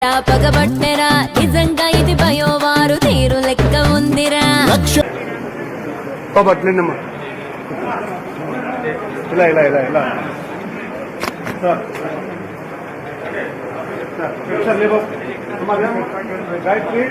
పగబట్టెరా నిజంగా ఇది బయోవారు తీరు లెక్క ఉందిరా పగబట్టలేనమ్మా ఇలా ఇలా ఇలా ఇలా సార్ లేవో గాయత్రి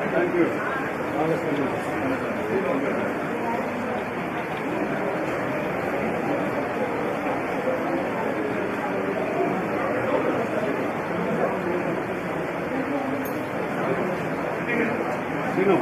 Thank you. Sino?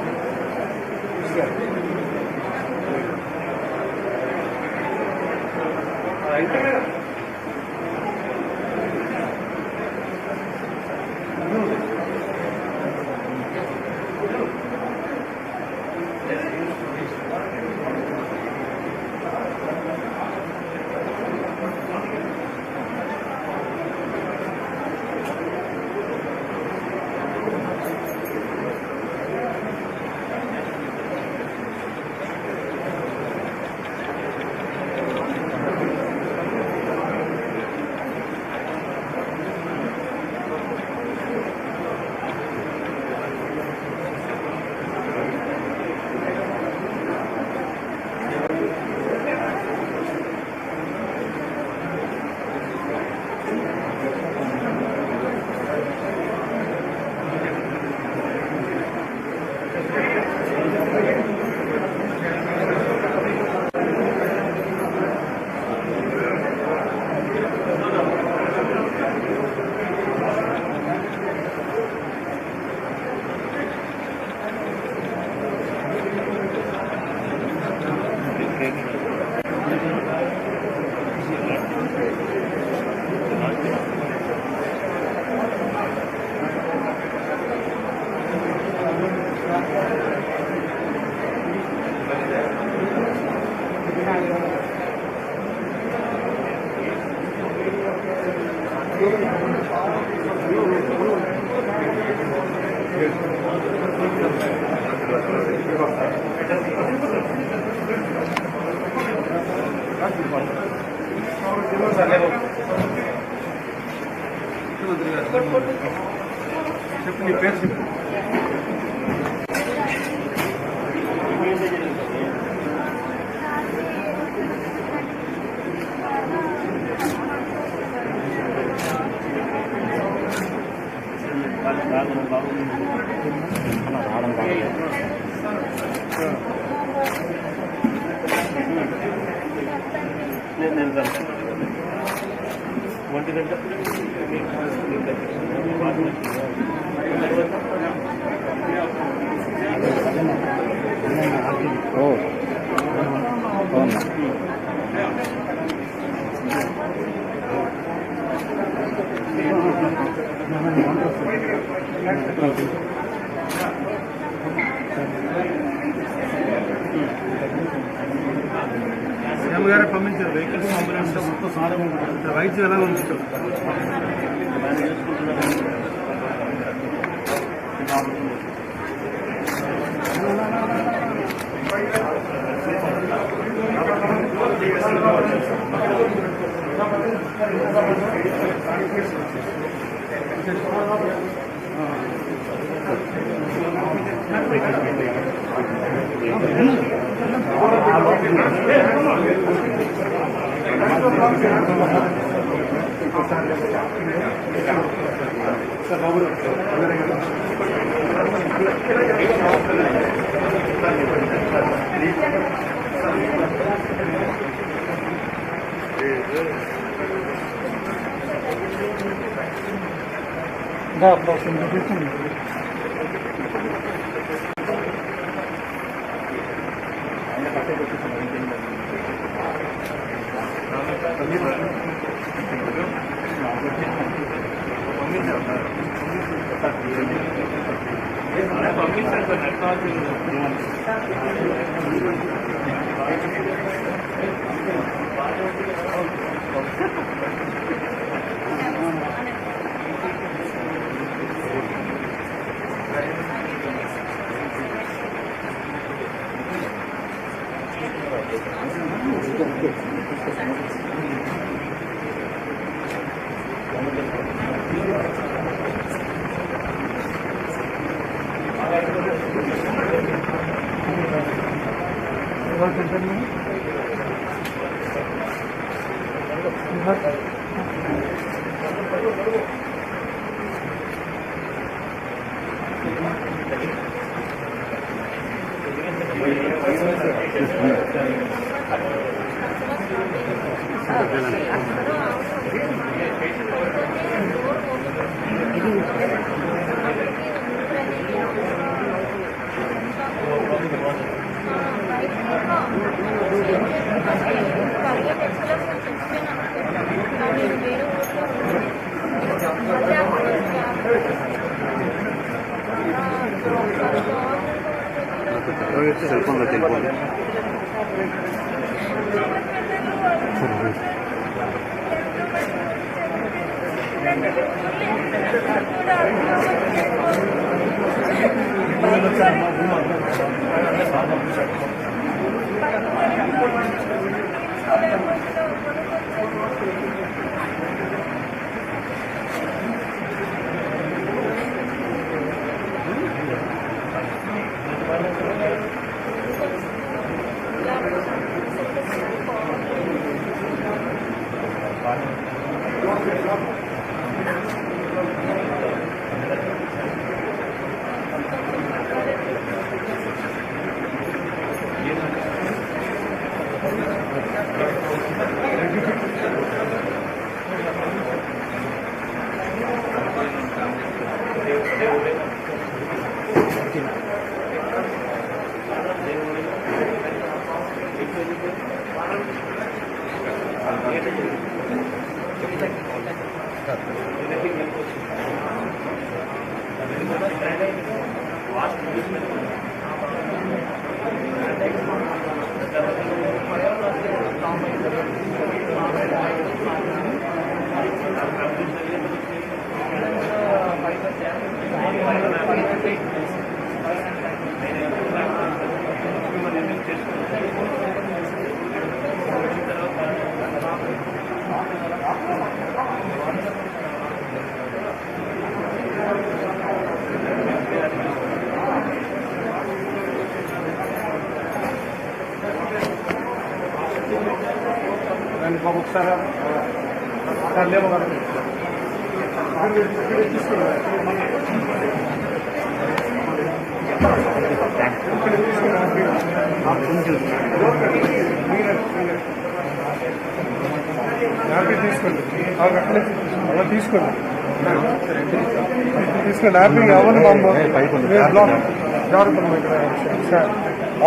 చెప్పు నీ పేరు చెప్పు ఒంటి గంట సీఎం గారే పంపించారు వెహికల్స్ అంబులెన్స్ మొత్తం సాధకం వైద్యం ఎలా పంపించారు సెల్ ఫోన్లో తెలిపోదు.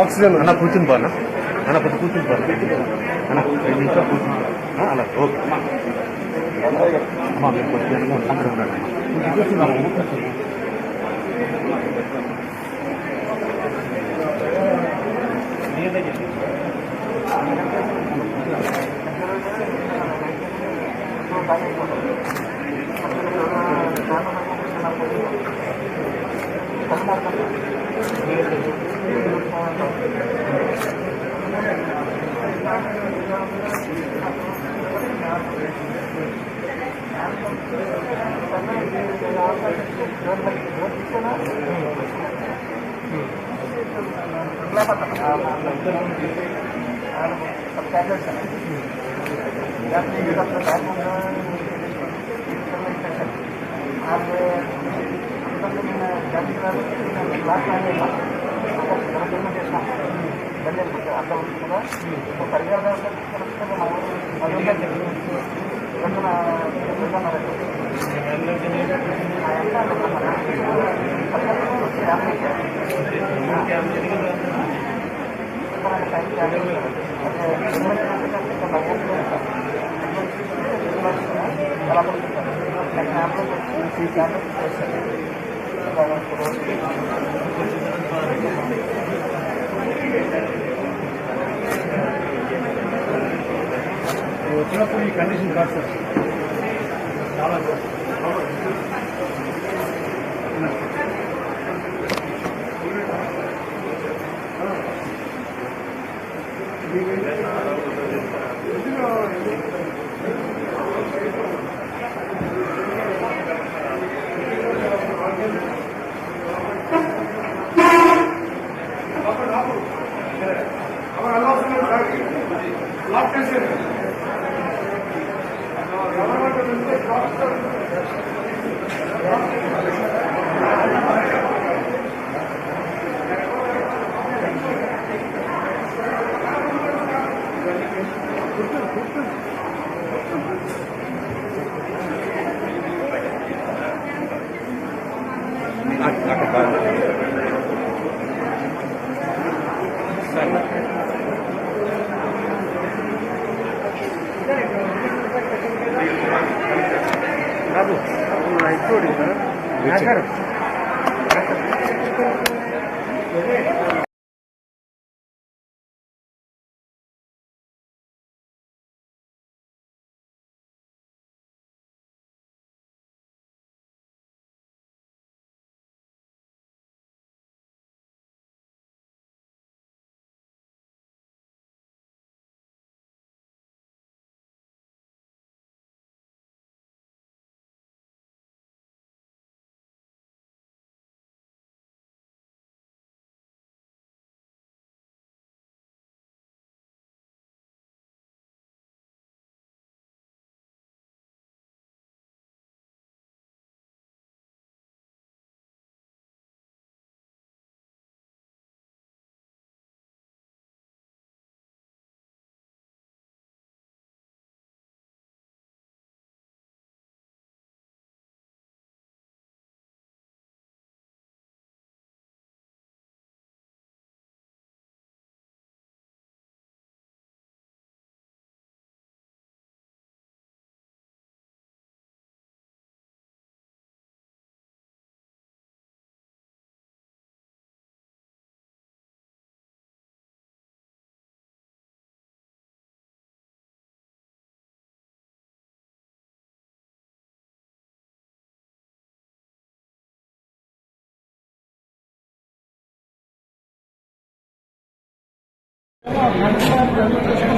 ఆక్సిజన్ అన్న కూర్చుని బాగా అన్న కొంచెం కూర్చుని బాగా అన్న 5 నిమిషాలు కూర్చుని అలా ఓకే అమ్మా మీరు కొంచెం అక్కడ ఉండండి. వచ్చినప్పుడు ఈ కండిషన్ కాదు సార్ చాలా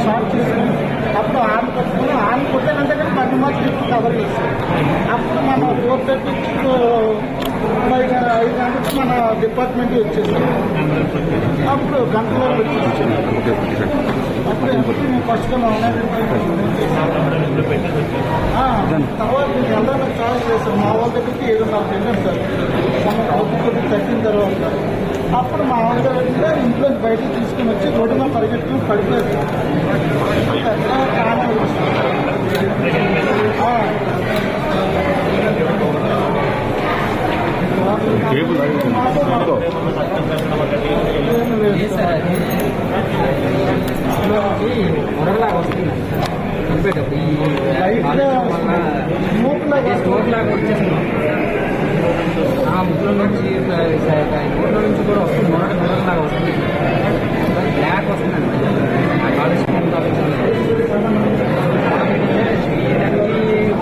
షార్ట్ చేసుకుని అప్పుడు ఆన్ పట్టుకుని ఆన్ కొట్టానంటే కానీ 10 మార్కులు కవర్ చేస్తాం. అప్పుడు మన 4:30 5 గంటలకు మన డిపార్ట్మెంట్ వచ్చేసాం. అప్పుడు గంటలో వచ్చేసాం. అప్పుడు మేము ఫస్ట్ తర్వాత వెళ్ళడానికి చాలా చేస్తాం. మా వాళ్ళ దగ్గరికి 7:30 వెళ్ళాం సార్. మన అవుతుంది తగ్గిన తర్వాత అప్పుడు మా వాళ్ళ దగ్గర ఇంట్లో బయటకు తీసుకుని వచ్చి రోడ్డున పరిగెట్టుకుని పడిపోయారు. మొరలాగా వస్తుంది స్మోక్లాగా వచ్చేసింది. ముక్కుల నుంచి నోట్ల నుంచి కూడా వస్తుంది. మొరలాగా వస్తుంది. బ్లాక్ వస్తుందండి. కాలుష్యం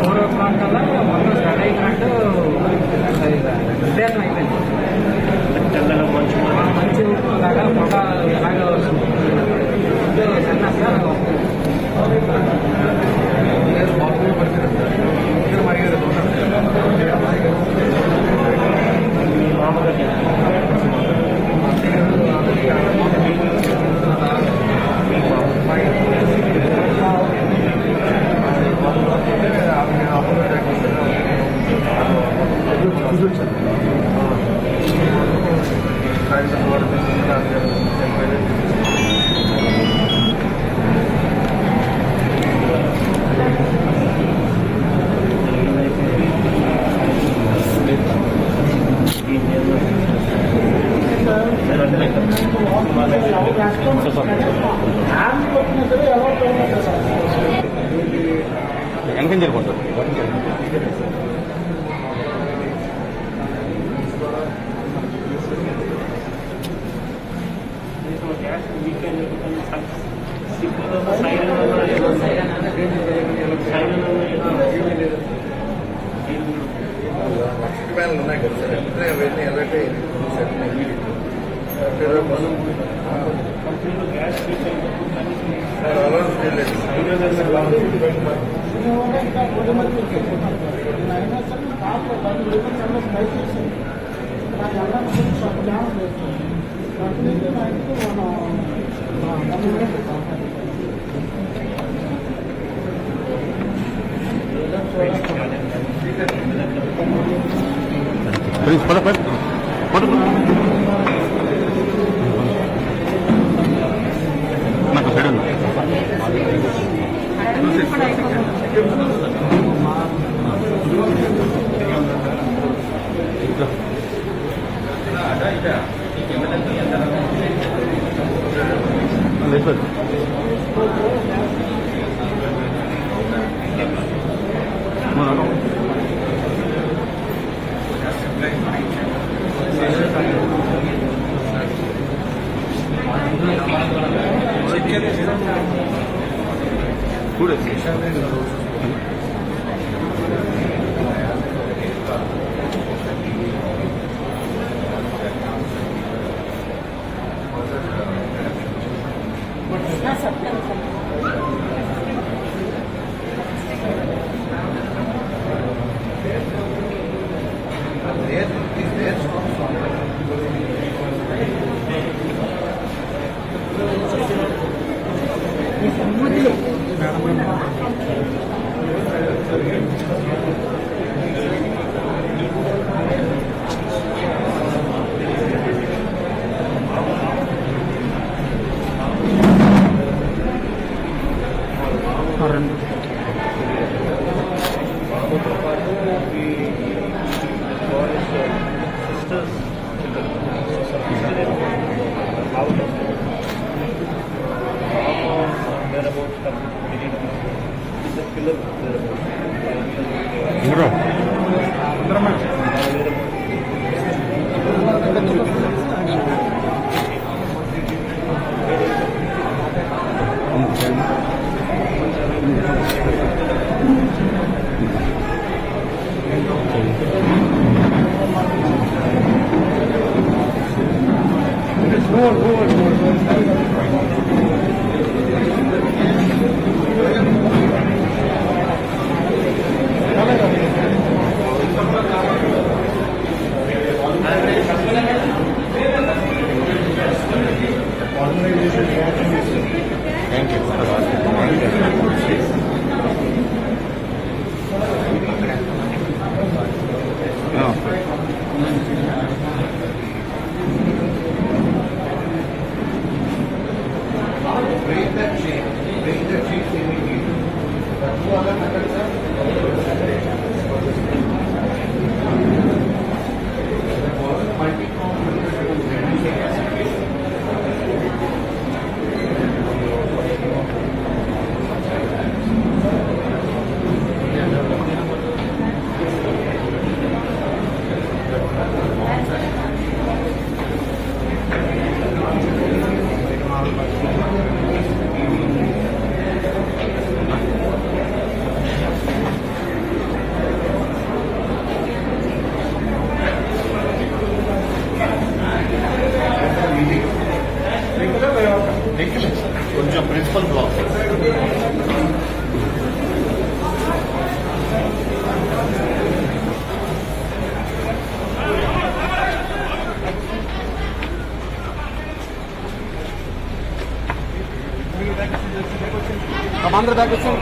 4 o'clock కల్లా మొత్తం స్టార్ట్ అయినట్టు నిర్దేశం అయిపోయింది. మంచి లాగా పొగ ఎలాగ వస్తుంది. సన్నస్తా వస్తుంది. హ్యాండ్ కొట్టినా సరే ఎలా పోయినా సార్ వెనకం చేరుకుంటారు లక్ష్మీ ఉన్నాయి కదా సార్ వెంటనే అవన్నీ అలర్ట్ అయ్యింది సార్ అలర్ట్ చేయలేదు అయినా సరే నాకు 10 రూపాయలు స్ట్రైక్ చేసింది నాకు ఎలా ఛాన్స్ లేదు అట్లయితే నా ఇంటికి నాకు సైడ్ ఉంది కొంచెం ప్రిన్సిపల్ బ్లాక్ అందరూ దాకా వచ్చాం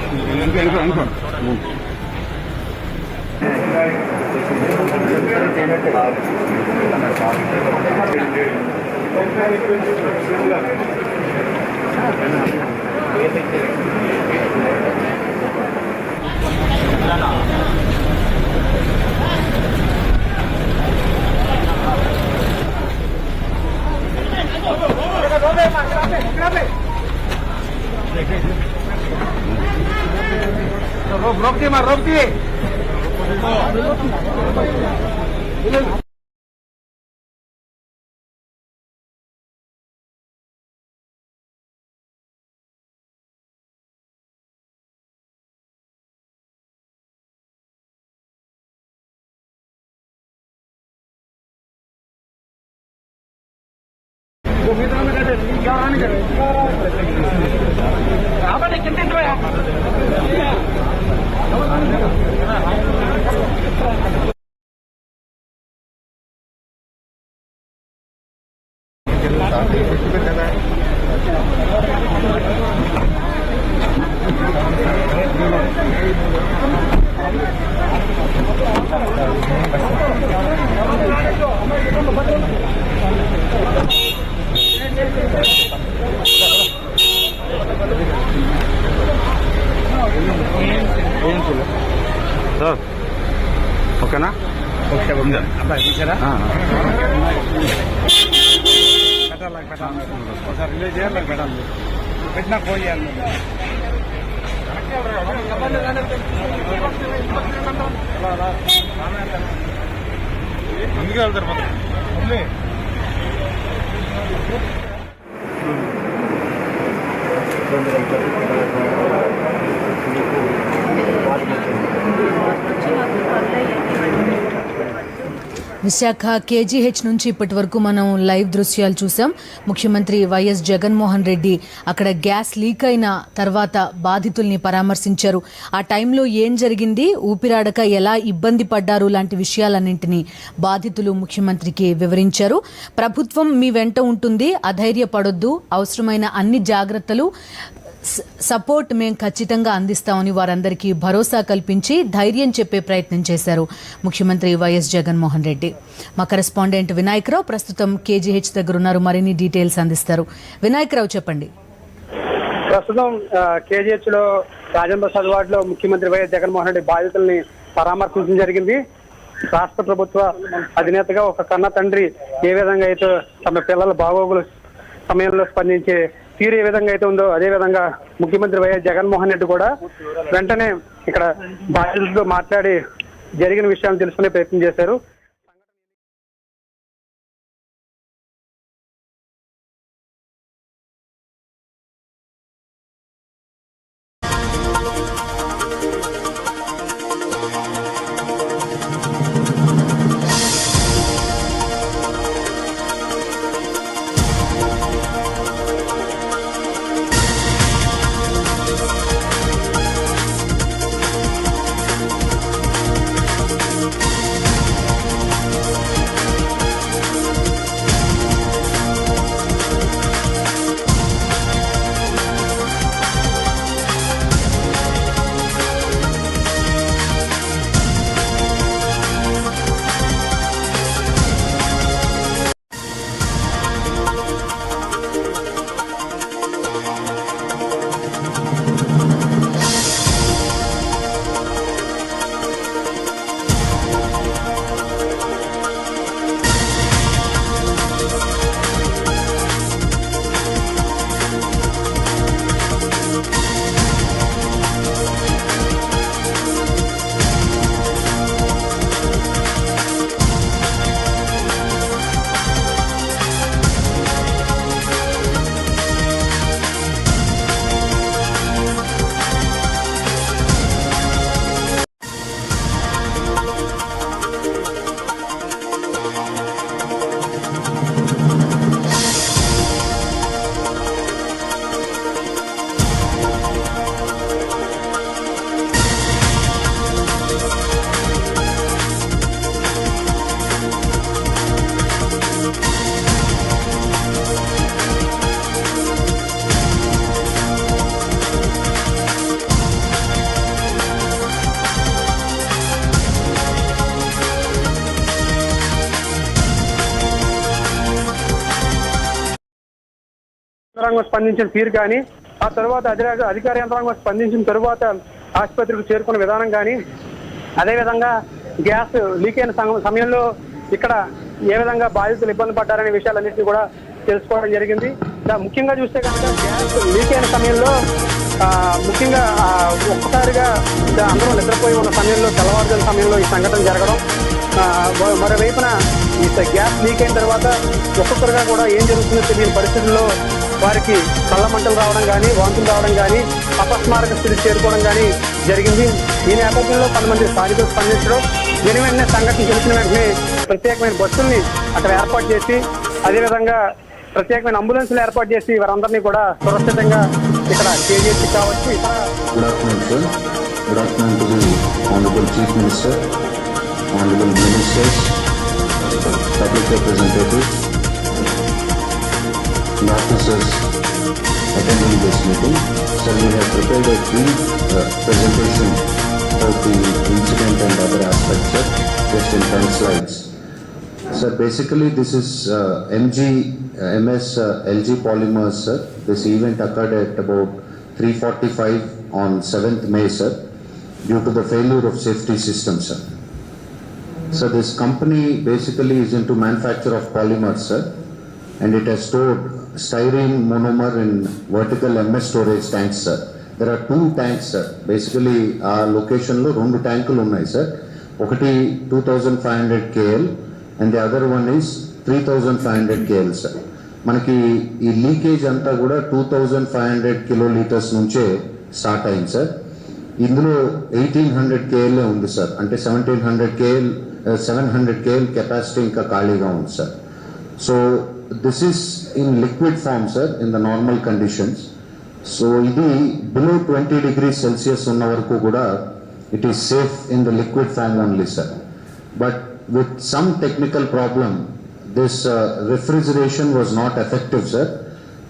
సార్ ఓకేనా? ఓకే అబ్బాయి చూసారా? ఒకసారి రిలీజ్ చేయాలి, పెట్టాలి, పెట్టినా ఫోన్ చేయాలి. అందుకే వెళ్తారు మొత్తం. విశాఖ కేజీహెచ్ నుంచి ఇప్పటి వరకు మనం లైవ్ దృశ్యాలు చూసాం. ముఖ్యమంత్రి వైఎస్ జగన్మోహన్ రెడ్డి అక్కడ గ్యాస్ లీక్ అయిన తర్వాత బాధితుల్ని పరామర్శించారు. ఆ టైంలో ఏం జరిగింది, ఊపిరాడక ఎలా ఇబ్బంది పడ్డారు లాంటి విషయాలన్నింటినీ బాధితులు ముఖ్యమంత్రికి వివరించారు. ప్రభుత్వం మీ వెంట ఉంటుంది, అధైర్యపడొద్దు, అవసరమైన అన్ని జాగ్రత్తలు సపోర్ట్ మేము ఖచ్చితంగా అందిస్తామని వారందరికీ భరోసా కల్పించి ధైర్యం చెప్పే ప్రయత్నం చేశారు ముఖ్యమంత్రి వైఎస్ జగన్మోహన్ రెడ్డి. మా కరెస్పాండెంట్ వినాయకరావు ప్రస్తుతం కేజీహెచ్ దగ్గర ఉన్నారు, మరిన్ని డీటెయిల్స్ అందిస్తారు. వినాయకరావు చెప్పండి. ప్రస్తుతం కేజీహెచ్ లో రాజేంద్ర ప్రసాద్ వార్డ్ లో ముఖ్యమంత్రి వైఎస్ జగన్మోహన్ రెడ్డి బాధితుల్ని పరామర్శించడం జరిగింది. రాష్ట్ర ప్రభుత్వ అధినేతగా ఒక కన్న తండ్రి ఏ విధంగా అయితే తమ పిల్లల బాగోగుల సమయంలో స్పందించే తీరు ఏ విధంగా అయితే ఉందో అదే విధంగా ముఖ్యమంత్రి వైఎస్ జగన్మోహన్ రెడ్డి కూడా వెంటనే ఇక్కడ బాధితులతో మాట్లాడి జరిగిన విషయాలను తెలుసుకునే ప్రయత్నం చేశారు. యంత్రాంగం స్పందించిన తీరు కానీ ఆ తర్వాత అధికార యంత్రాంగం స్పందించిన తరువాత ఆసుపత్రికి చేరుకున్న విధానం కానీ అదేవిధంగా గ్యాస్ లీక్ అయిన సమయంలో ఇక్కడ ఏ విధంగా బాధితులు ఇబ్బంది పడ్డారనే విషయాలన్నింటినీ కూడా తెలుసుకోవడం జరిగింది. ముఖ్యంగా చూస్తే కనుక గ్యాస్ లీక్ అయిన సమయంలో ముఖ్యంగా ఒక్కసారిగా అందరూ నిద్రపోయి ఉన్న సమయంలో తెల్లవారుజామున సమయంలో ఈ సంఘటన జరగడం, మరోవైపున ఈ గ్యాస్ లీక్ అయిన తర్వాత ఒక్కొక్కరుగా కూడా ఏం జరుగుతుందో తెలియని పరిస్థితుల్లో వారికి కళ్ళ మంటలు రావడం కానీ, వాంతులు రావడం కానీ, అపస్మారక స్థితి చేరుకోవడం కానీ జరిగింది. ఈ నేపథ్యంలో కొంతమంది స్థానికులు స్పందించడం, వెంటనే సంఘటన తెలిసిన వెంటనే ప్రత్యేకమైన బస్సుల్ని అక్కడ ఏర్పాటు చేసి, అదేవిధంగా ప్రత్యేకమైన అంబులెన్స్లు ఏర్పాటు చేసి వారందరినీ కూడా సురక్షితంగా ఇక్కడ కేజీహెచ్ కావచ్చు ఇక్కడ. Good afternoon, sir. Good afternoon to the Honorable Chief Minister, Honorable Ministers, Public Representatives, and officers attending this meeting. Sir, we have prepared a brief presentation of the incident and other aspects, sir, just in 10 slides. Sir, basically this is MS LG Polymers, sir. This event occurred at about 3:45 on 7th May, sir, due to the failure of safety system, sir. So this company basically is into manufacture of polymers, sir, and it has stored styrene monomer in vertical MS storage tanks, sir. There are 2 tanks, sir. Basically our location lo 2 tankulu unnai, sir. Okati 2500 KL and the other one is 3500 KL, sir. మనకి ఈ leakage అంతా కూడా 2500 kilolitres నుంచే start అయింది, sir. ఇందులో 1800 KL ఉంది, sir. అంటే 700 KL capacity ఇంకా ఖాళీగా ఉంది, sir. So this is in liquid form, sir, in the normal conditions. సో ఇది బిలో 20 degrees Celsius ఉన్న వరకు కూడా it is safe in the liquid form only, sir. But with some technical problem, this refrigeration was not effective, sir,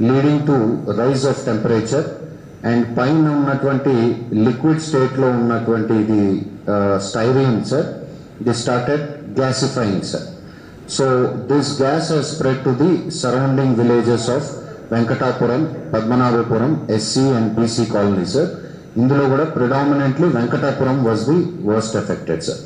leading to rise of temperature, and paina unnatvanti liquid state lo unnatvanti the styrene, sir, they started gasifying, sir. So this gas has spread to the surrounding villages of Venkatapuram, Padmanabhapuram, SC and PC colony, sir. Indulo kuda predominantly Venkatapuram was the worst affected, sir.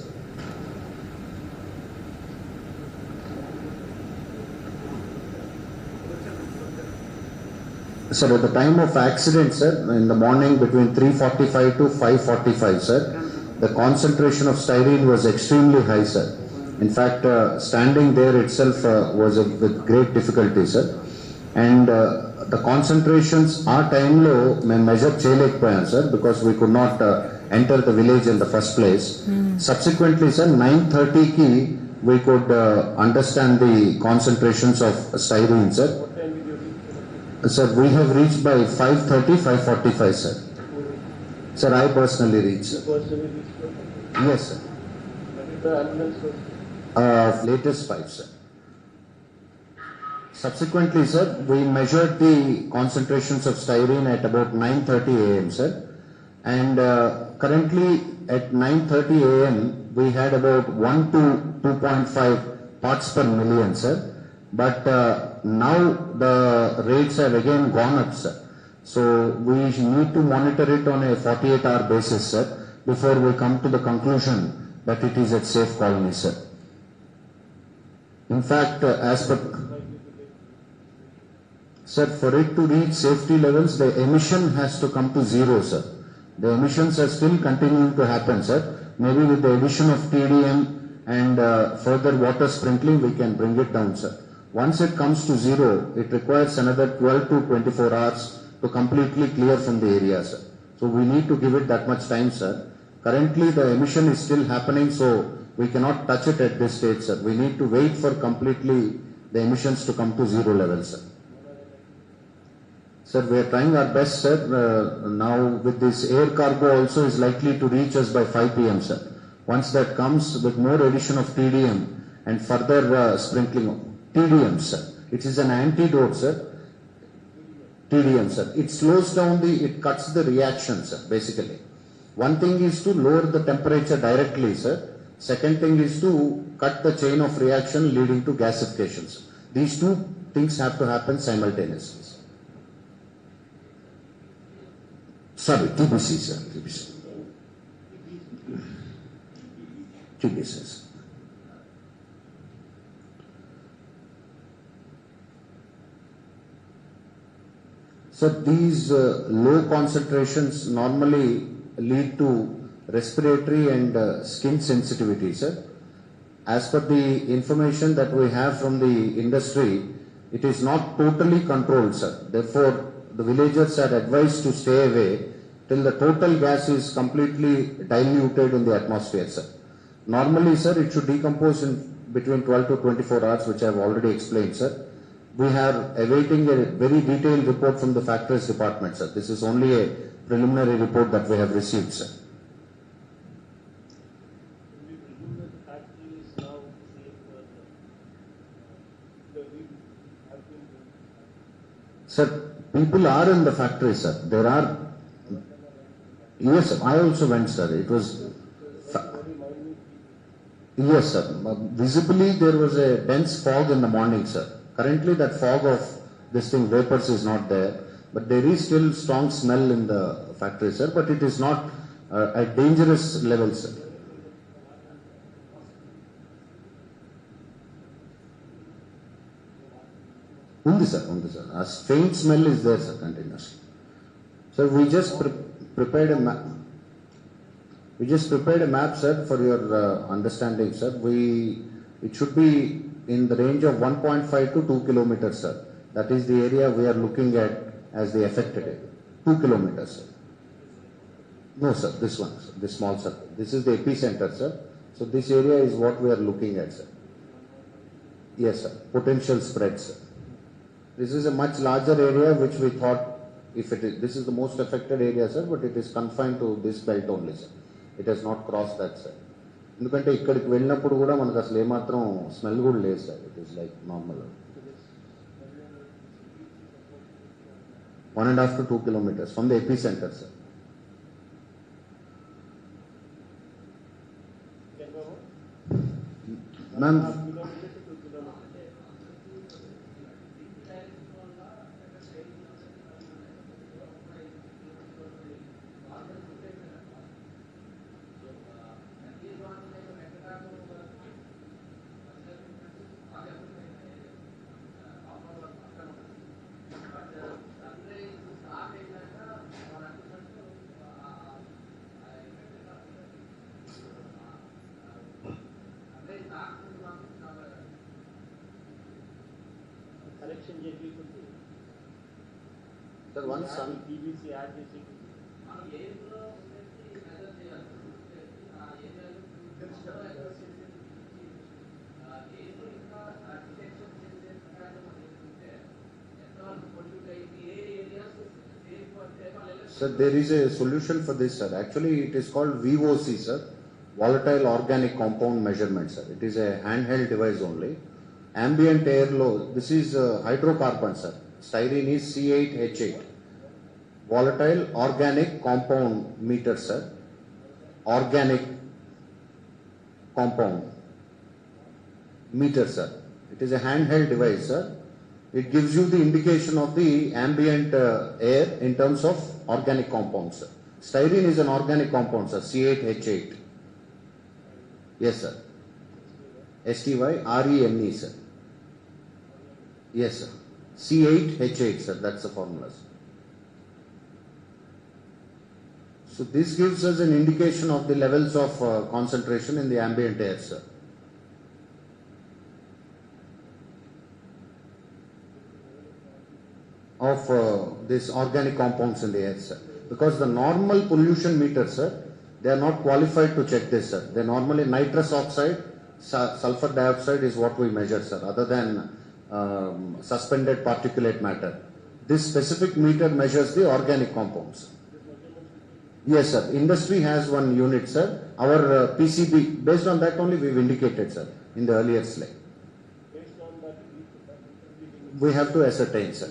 Sir, at the time of accident, sir, in the morning between 3:45 to 5:45, sir, the concentration of styrene was extremely high, sir. In fact, standing there itself was with great difficulty, sir. And the concentrations our time lo మేము measure చేయలేకపోయాం, sir, because we could not enter the village in the first place. Subsequently, sir, 9:30 ki we could understand the concentrations of styrene, sir. Sir, we have reached by 5:30, 5:45, sir. Sir, I personally reached, sir. Yes, sir. Latest 5, sir. Subsequently, sir, we measured the concentrations of styrene at about 9:30 a.m., sir. And currently at 9:30 a.m., we had about 1 to 2.5 parts per million, sir. But now the rates have again gone up, sir. So we need to monitor it on a 48-hour basis, sir, before we come to the conclusion that it is at safe colony, sir. In fact, as per sir, for it to reach safety levels, the emission has to come to zero, sir. The emissions are still continuing to happen, sir. Maybe with the addition of TDM and further water sprinkling, we can bring it down, sir. Once it comes to zero, it requires another 12 to 24 hours to completely clear from the area, sir. So we need to give it that much time, sir. Currently the emission is still happening, so we cannot touch it at this stage, sir. We need to wait for completely the emissions to come to zero level, sir. Sir, we are trying our best, sir. Now with this air cargo also is likely to reach us by 5 p.m, sir. Once that comes with more addition of TDM and further sprinkling of TDM, sir. It is an antidote, sir. TDM, sir. It slows down it cuts the reaction, sir, basically. One thing is to lower the temperature directly, sir. Second thing is to cut the chain of reaction leading to gasification, sir. These two things have to happen simultaneously, sir. Sorry, TBC, sir. TBC, sir. So these low concentrations normally lead to respiratory and skin sensitivity, sir. As per the information that we have from the industry, it is not totally controlled, sir. Therefore, the villagers are advised to stay away till the total gas is completely diluted in the atmosphere, sir. Normally, sir, it should decompose in between 12 to 24 hours, which I have already explained, sir. We are awaiting a very detailed report from the factories department, sir. This is only a preliminary report that we have received, sir. Sir, people are in the factory, sir. There are. Yes, sir. I also went, sir. It was. Yes, sir. Visibly, there was a dense fog in the morning, sir. Currently, that fog of this thing, vapors, is not there. But there is still strong smell in the factory, sir. But it is not at dangerous level, sir. Undi, sir. A faint smell is there, sir, continuously. Sir, we just prepared a map. We just prepared a map, sir, for your understanding, sir. It should be in the range of 1.5 to 2 kilometers, sir. That is the area we are looking at as the affected area. 2 kilometers, sir. No, sir, this one, sir, this small circle. This is the epicenter, sir. So this area is what we are looking at, sir. Yes, sir. Potential spread, sir. This is a much larger area which we thought, if it is, this is the most affected area, sir, but it is confined to this belt only, sir. It has not crossed that, sir. ఎందుకంటే ఇక్కడికి వెళ్ళినప్పుడు కూడా మనకు అసలు ఏమాత్రం smell కూడా లేదు, sir. It is like normal. 1.5 to 2 kilometers from the epicenter, sir. Ma'am, sir, one sun. Sir, there is a solution for this, sir. Actually, it is called VOC, sir. Volatile Organic Compound Measurement, sir. It is a handheld device only. Ambient air low. This is hydrocarbon, sir. Styrene is C8H8. Volatile Organic Compound meter, sir. Organic compound meter, sir. It is a handheld device, sir. It gives you the indication of the ambient air in terms of organic compounds, sir. Styrene is an organic compound, sir. C8H8. Yes, sir. STYRENE, sir. Yes, sir. C8H8, sir. That's the formula, sir. So this gives us an indication of the levels of concentration in the ambient air, sir. Of these organic compounds in the air, sir. Because the normal pollution meters, sir, they are not qualified to check this, sir. They normally nitrous oxide, sulfur dioxide is what we measure, sir, other than suspended particulate matter. This specific meter measures the organic compounds. Yes, sir. Industry has one unit, sir. Our PCB, based on that only we've indicated, sir, in the earlier slide. We have to ascertain, sir.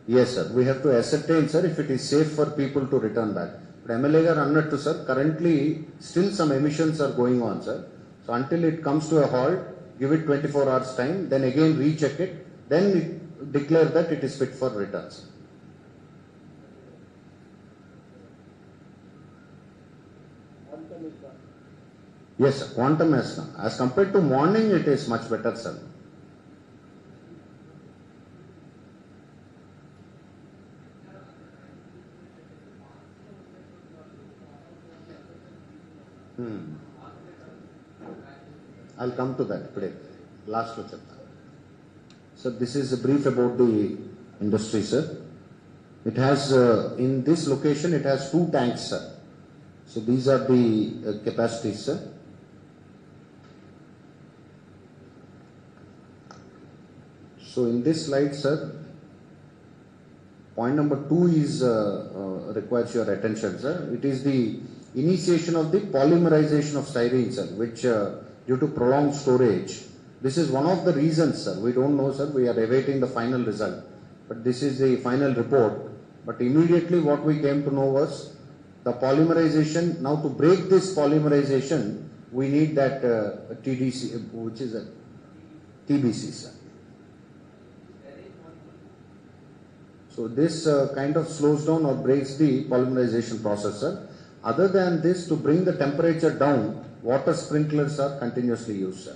Yes, sir. We have to ascertain, sir, if it is safe for people to return back. But MLA garu annattu, sir, currently still some emissions are going on, sir. So until it comes to a halt, give it 24 hours time, then again recheck it, then declare that it is fit for returns. Yes, sir. Quantum has come. As compared to morning, it is much better, sir. I'll come to that today. Last lo chepta. So this is a brief about the industry, sir. It has in this location it has 2 tanks, sir. So these are the capacities, sir. So in this slide, sir, point number 2 is requires your attention, sir. It is the initiation of the polymerization of styrene, sir, which due to prolonged storage, this is one of the reasons, sir. We don't know, sir. We are awaiting the final result, but this is the final report. But immediately what we came to know was the polymerization. Now to break this polymerization, we need that TDC, which is a TBC, sir. So this kind of slows down or breaks the polymerization process, sir. Other than this, to bring the temperature down, water sprinklers are continuously used, sir.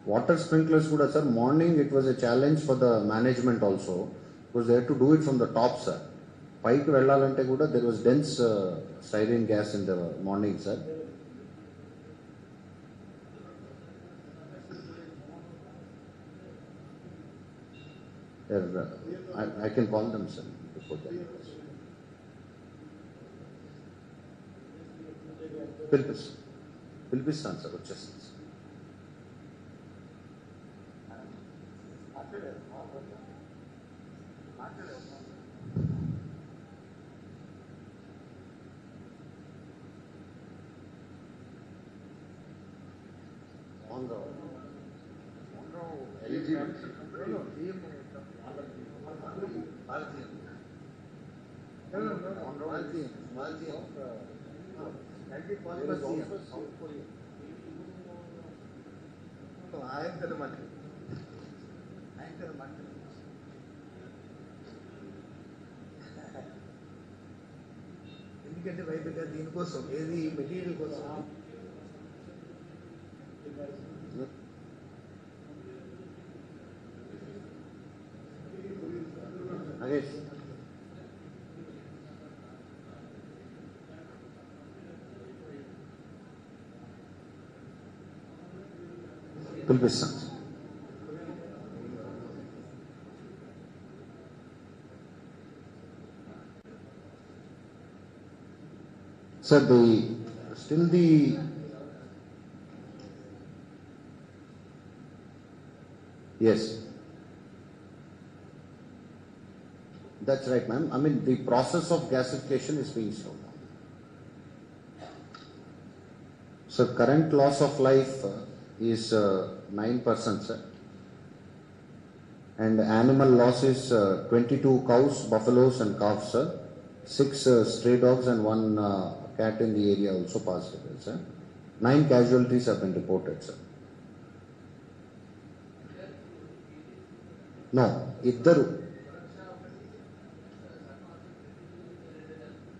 Water sprinklers kuda, sir, morning it was a challenge for the management also, because they had to do it from the top, sir. Paiki vellalante kuda there was dense styrene gas in the morning, sir. I can call them, sir, before that. పిలిపిస్తాను sir, వచ్చేస్తాను sir. ఎందుకంటే వైద్యుగా దీనికోసం ఏది material కోసం Nagesh. పిలిపిస్తాను. Sir, yes. That's right, ma'am. I mean, the process of gasification is being slowed down. So, current loss of life is 9%, sir. And animal loss is 22 cows, buffaloes and calves, sir. 6 stray dogs and 1 cat in the area also passed away, sir. 9 casualties have been reported, sir. No, ఇద్దరు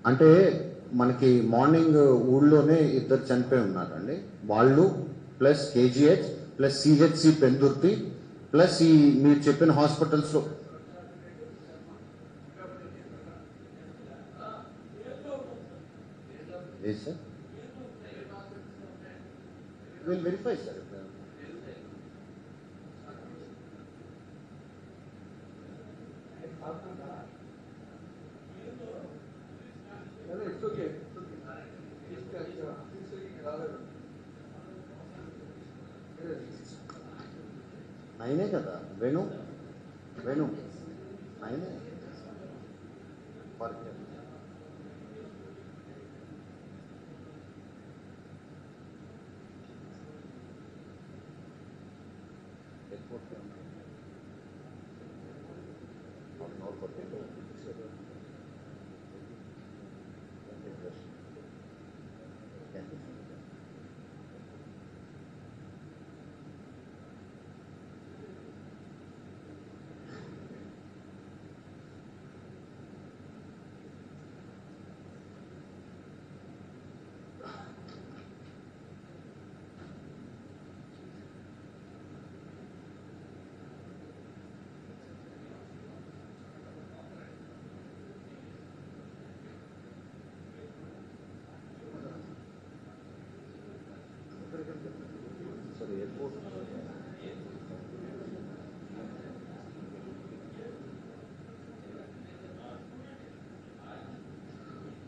అంటే మనకి morning ఊళ్ళోనే ఇద్దరు చనిపోయి ఉన్నారండి. వాళ్ళు plus KGH plus CHC Pendurthi plus ఈ మీరు చెప్పిన హాస్పిటల్స్లో Yes, sir. We'll verify, sir. ఆయనే కదా వేణు ఆయనే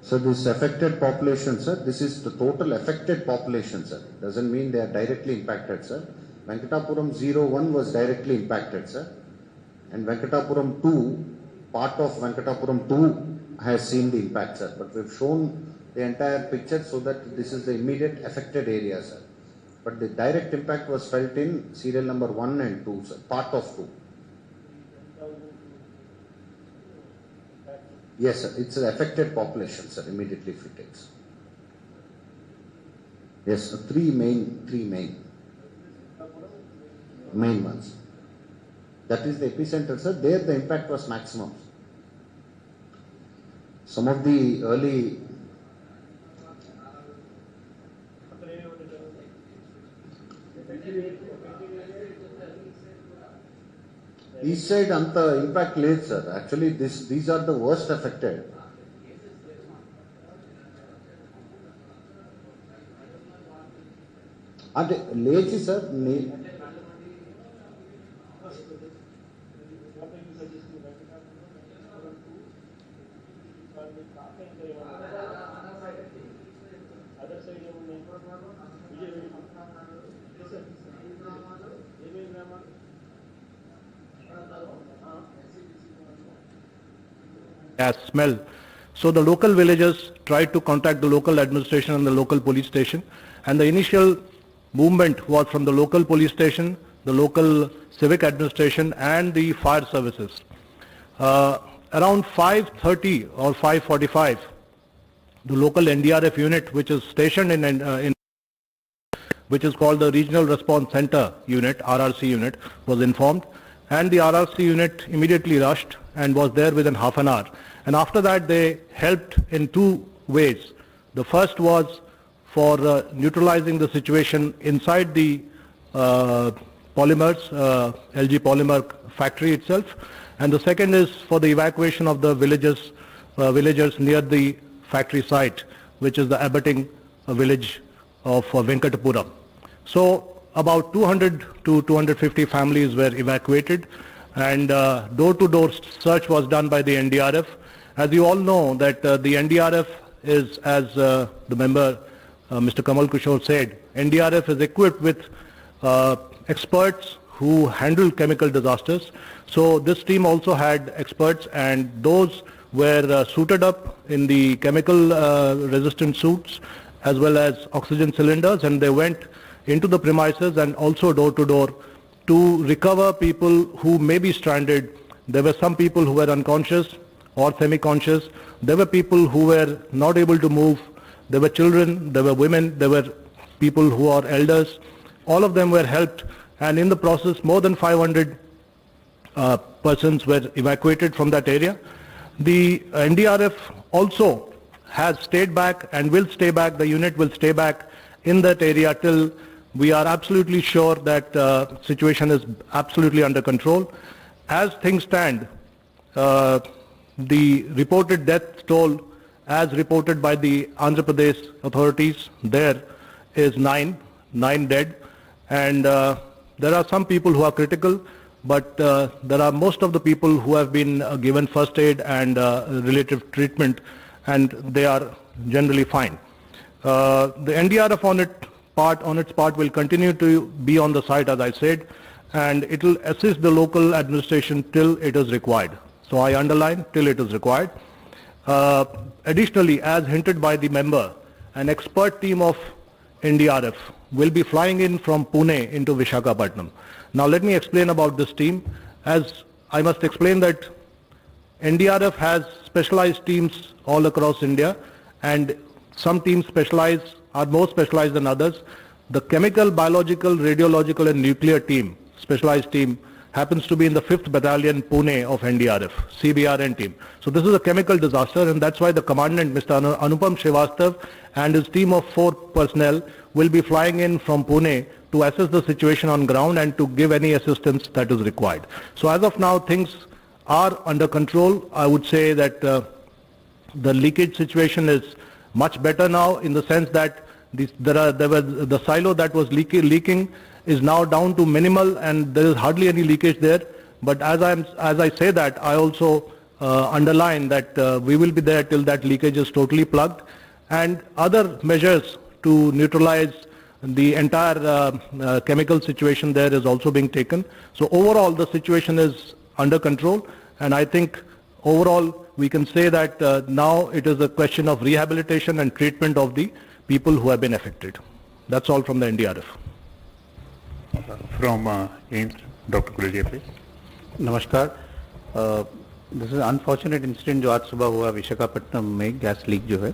So this affected population, sir, this is the total affected population, sir. Doesn't mean they are directly impacted, sir. Venkatapuram 01 was directly impacted, sir. And Venkatapuram 2, part of Venkatapuram 2 has seen the impact, sir. But we've shown the entire picture so that this is the immediate affected area, sir. But the direct impact was felt in serial number 1 and 2, sir, part of 2. Yes, sir, it's the affected population, sir, immediately if it takes. Yes, three main ones. That is the epicenter, sir. There the impact was maximum. Some of the early east side anta impact లేదు sir. Actually these are the worst affected. అంటే లేచి sir gas smell. So the local villagers tried to contact the local administration and the local police station, and the initial movement was from the local police station, the local civic administration and the fire services. Around 5:30 or 5:45, the local NDRF unit, which is stationed in which is called the Regional Response Center unit, RRC unit, was informed, and the RRC unit immediately rushed and was there within half an hour. And after that they helped in two ways. The first was for neutralizing the situation inside the polymers, LG polymer factory itself, and the second is for the evacuation of the villagers near the factory site, which is the abutting village of Venkatapuram. So about 200 to 250 families were evacuated, and door-to-door search was done by the NDRF. As you all know that the NDRF is, as the member Mr. Kamal Kishore said, NDRF is equipped with experts who handle chemical disasters. So this team also had experts, and those were suited up in the chemical resistant suits as well as oxygen cylinders, and they went into the premises and also door to door to recover people who may be stranded. There were some people who were unconscious or semi-conscious. There were people who were not able to move. There were children, there were women, there were people who are elders. All of them were helped, and in the process more than 500 persons were evacuated from that area. The NDRF also has stayed back and will stay back. The unit will stay back in that area till we are absolutely sure that situation is absolutely under control. As things stand, the reported death toll as reported by the Andhra Pradesh authorities there is 9 dead, and there are some people who are critical, but there are most of the people who have been given first aid and relative treatment, and they are generally fine. The NDRF on its part will continue to be on the site, as I said, and it will assist the local administration till it is required. So I underline, till it is required. Additionally, as hinted by the member, an expert team of NDRF will be flying in from Pune into Visakhapatnam. Now let me explain about this team. As I must explain that NDRF has specialized teams all across India, and some teams are more specialized than others. The chemical, biological, radiological and nuclear team, specialized team, happens to be in the 5th Battalion Pune of NDRF, CBRN team. So this is a chemical disaster, and that's why the commandant, Mr. Anupam Srivastav, and his team of 4 personnel will be flying in from Pune to assess the situation on ground and to give any assistance that is required. So as of now, things are under control. I would say that the leakage situation is much better now, in the sense that the silo that was leaking is now down to minimal, and there is hardly any leakage there. But as I say that, I also underline that we will be there till that leakage is totally plugged, and other measures to neutralize the entire chemical situation there is also being taken. So overall the situation is under control, and I think overall we can say that now it is a question of rehabilitation and treatment of the people who have been affected. That's all from the NDRF. From AIMS, Dr. Kulji, please. नमस्कार. This is unfortunate incident जो आज सुबह हुआ विशाखापट्टनम में gas leak जो है.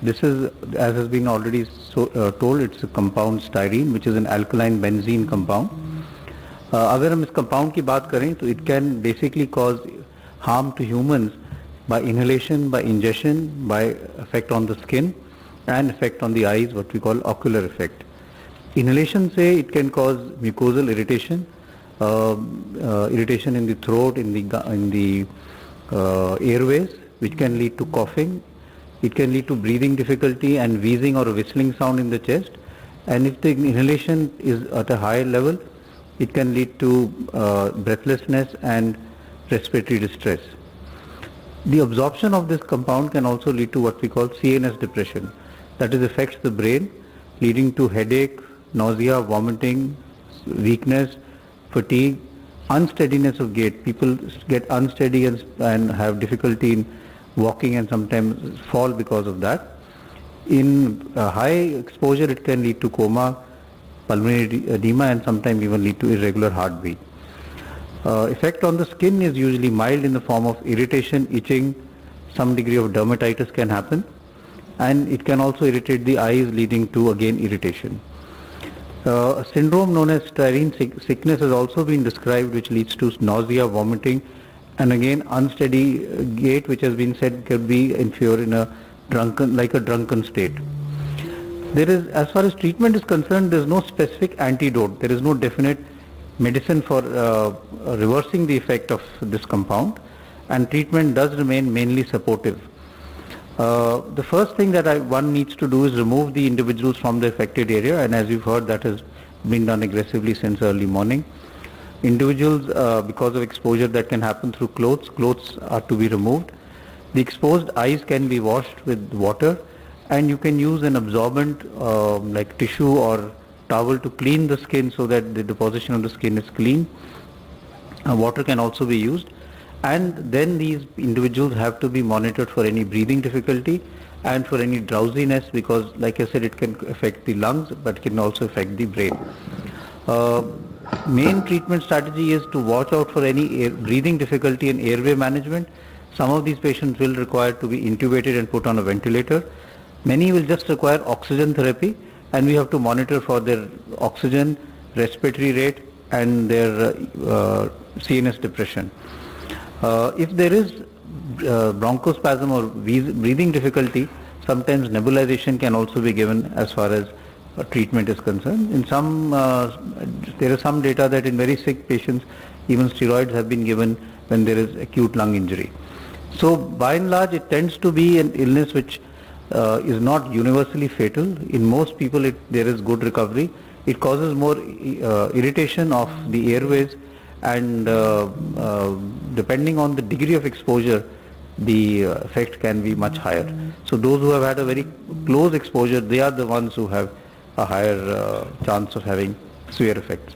This is as has been already told, it's compound styrene which is an alkaline benzene compound. अगर हम इस कंपाउंड की बात करें तो it can basically cause harm to humans by inhalation, by ingestion, by effect on the skin and effect on the eyes, what we call ocular effect. Inhalation say it can cause mucosal irritation, irritation in the throat, in the airways, which can lead to coughing. It can lead to breathing difficulty and wheezing or a whistling sound in the chest. And if the inhalation is at a higher level, it can lead to breathlessness and respiratory distress. The absorption of this compound can also lead to what we call CNS depression. That is, affects the brain, leading to headache, nausea, vomiting, weakness, fatigue, unsteadiness of gait. People get unsteady and have difficulty in walking and sometimes fall because of that. In high exposure, it can lead to coma, pulmonary edema, and sometimes even lead to irregular heartbeat. Effect on the skin is usually mild in the form of irritation, itching, some degree of dermatitis can happen, and it can also irritate the eyes, leading to again irritation. A syndrome known as styrene sickness has also been described, which leads to nausea, vomiting, and again unsteady gait, which has been said could be if you're in a drunken state. There is, as far as treatment is concerned, there is no specific antidote. There is no definite medicine for reversing the effect of this compound, and treatment does remain mainly supportive. The first thing that one needs to do is remove the individuals from the affected area, and as you've heard, that has been done aggressively since early morning. Individuals, because of exposure that can happen through clothes are to be removed. The exposed eyes can be washed with water, and you can use an absorbent like tissue or towel to clean the skin so that the deposition of the skin is clean. Water can also be used, and then these individuals have to be monitored for any breathing difficulty and for any drowsiness, because like I said, it can affect the lungs but it can also affect the brain. Main treatment strategy is to watch out for any breathing difficulty and airway management. Some of these patients will require to be intubated and put on a ventilator. Many will just require oxygen therapy, and we have to monitor for their oxygen, respiratory rate, and their CNS depression. If there is bronchospasm or breathing difficulty, sometimes nebulization can also be given as far as treatment is concerned. In some, there is some data that in very sick patients, even steroids have been given when there is acute lung injury. So by and large, it tends to be an illness which is not universally fatal. In most people there is good recovery. It causes more irritation of the airways, and depending on the degree of exposure, the effect can be much higher. So those who have had a very close exposure, they are the ones who have a higher chance of having severe effects.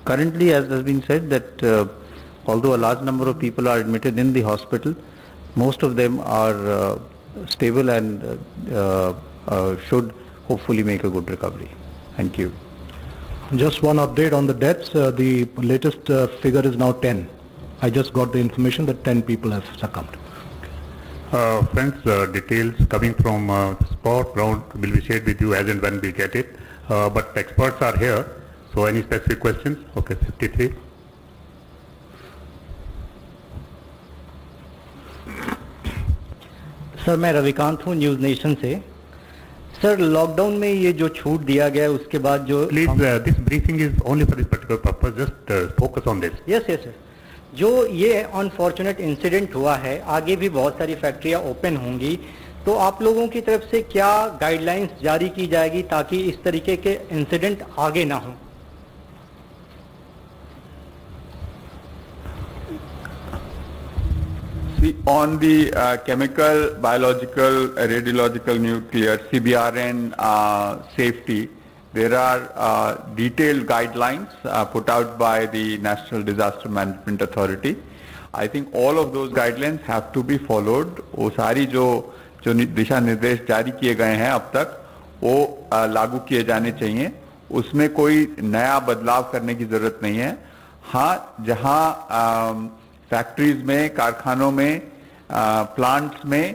Currently, as has been said, that although a large number of people are admitted in the hospital, most of them are stable and should hopefully make a good recovery. Thank you. Just one update on the deaths. The latest figure is now 10. I just got the information that 10 people have succumbed. Friends, details coming from spot ground will be shared with you as and when we get it. But experts are here. So any specific questions? Okay, 53. Sir मैं रविकांत हूँ news nation से. Sir lockdown में ये जो छूट दिया गया उसके बाद जो please this briefing is only for this particular purpose, just focus on this. Yes yes sir. जो ये अनफॉर्चुनेट इंसिडेंट हुआ है, आगे भी बहुत सारी फैक्ट्रियां ओपन होंगी, तो आप लोगों की तरफ से क्या गाइडलाइंस जारी की जाएगी ताकि इस तरीके के इंसिडेंट आगे ना हो? On the chemical, biological, radiological, nuclear, CBRN safety, there are detailed guidelines put out by the National Disaster Management Authority. I think all of those guidelines have to be followed. वो सारी जो दिशा निर्देश जारी किए गए हैं अब तक वो लागू किए जाने चाहिए. उसमें कोई नया बदलाव करने की जरूरत नहीं है. हाँ, जहाँ फैक्ट्रीज में, कारखानों में, प्लांट्स में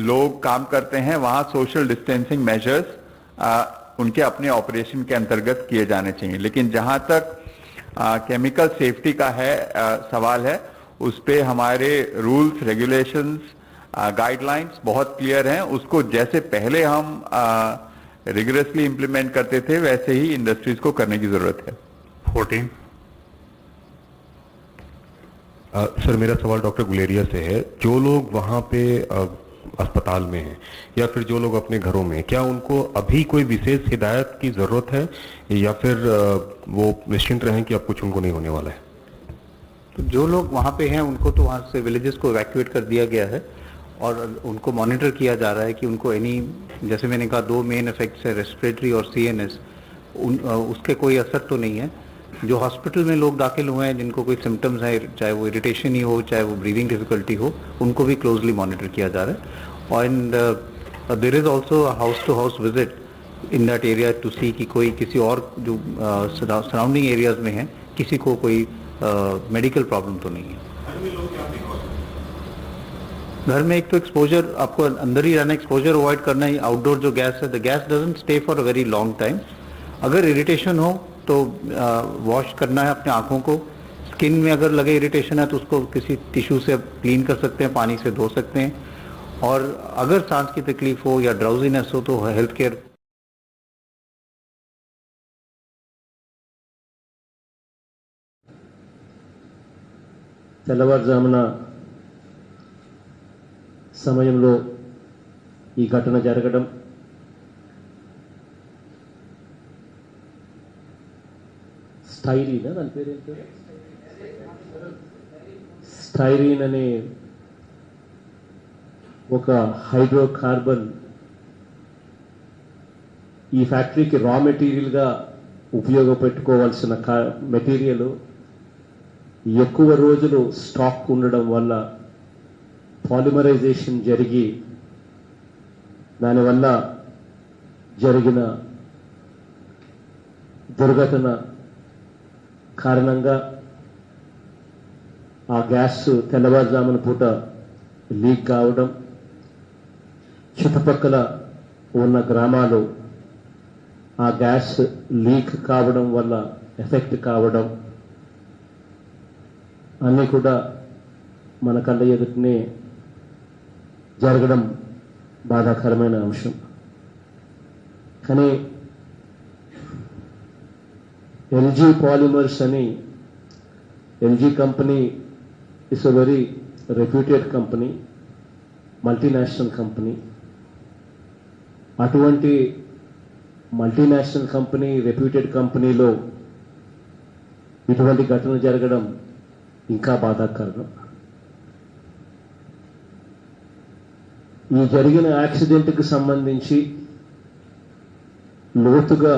लोग काम करते हैं, वहाँ सोशल डिस्टेंसिंग मेजर्स उनके अपने ऑपरेशन के अंतर्गत किए जाने चाहिए. लेकिन जहाँ तक केमिकल सेफ्टी का है सवाल है, उस पे हमारे रूल्स, रेगुलेशंस, गाइडलाइंस बहुत क्लियर हैं. उसको जैसे पहले हम रिगरसली इम्प्लीमेंट करते थे वैसे ही इंडस्ट्रीज को करने की जरूरत है. 14. सर, मेरा सवाल डॉक्टर गुलेरिया से है. जो लोग वहाँ पे अस्पताल में हैं या फिर जो लोग अपने घरों में, क्या उनको अभी कोई विशेष हिदायत की जरूरत है या फिर वो निश्चिंत रहें कि अब कुछ उनको नहीं होने वाला है? तो जो लोग वहाँ पे हैं उनको तो वहाँ से विलेजेस को इवैक्यूएट कर दिया गया है और उनको मॉनिटर किया जा रहा है कि उनको जैसे मैंने कहा 2 मेन इफेक्ट्स है, रेस्पिरेटरी और CNS, उसके कोई असर तो नहीं है. जो हॉस्पिटल में लोग दाखिल हुए हैं जिनको कोई सिम्टम्स है, चाहे वो इरिटेशन ही हो, चाहे वो ब्रीदिंग डिफिकल्टी हो, उनको भी क्लोजली मॉनिटर किया जा रहा है. And there is also house to house visit in that area to see कि कोई किसी और जो सराउंडिंग एरियाज में है किसी को कोई मेडिकल प्रॉब्लम तो नहीं है. घर में एक तो एक्सपोजर, आपको अंदर ही रहना, एक्सपोजर अवॉइड करना ही. आउटडोर जो गैस है, the gas doesn't stay for a very long time. अगर इरिटेशन हो तो वॉश करना है अपने आंखों को. स्किन में अगर लगे इरिटेशन है तो उसको किसी टिश्यू से क्लीन कर सकते हैं, पानी से धो सकते हैं. और अगर सांस की तकलीफ हो या ड्राउजीनेस हो तो हेल्थ केयर తెల్లవారుజామున సమయంలో ఈ ఘటన జరగడం దాని పేరు స్టైరీన్ అనే ఒక హైడ్రోకార్బన్ ఈ ఫ్యాక్టరీకి రా మెటీరియల్గా ఉపయోగపెట్టుకోవాల్సిన మెటీరియల్ ఎక్కువ రోజులు స్టాక్ ఉండడం వల్ల పాలిమరైజేషన్ జరిగి దానివల్ల జరిగిన దుర్ఘటన కారణంగా ఆ గ్యాస్ తెల్లవారుజామున పూట లీక్ కావడం, చుట్టుపక్కల ఉన్న గ్రామాలు ఆ గ్యాస్ లీక్ కావడం వల్ల ఎఫెక్ట్ కావడం అన్నీ కూడా మన కళ్ళ ఎదుటనే జరగడం బాధాకరమైన అంశం. కానీ ఎల్జీ పాలిమర్స్ అని, LG company is a very reputed company, multinational company. అటువంటి మల్టీనేషనల్ కంపెనీ, రెప్యూటెడ్ కంపెనీలో ఇటువంటి ఘటన జరగడం ఇంకా బాధాకరం. ఈ జరిగిన యాక్సిడెంట్కి సంబంధించి లోతుగా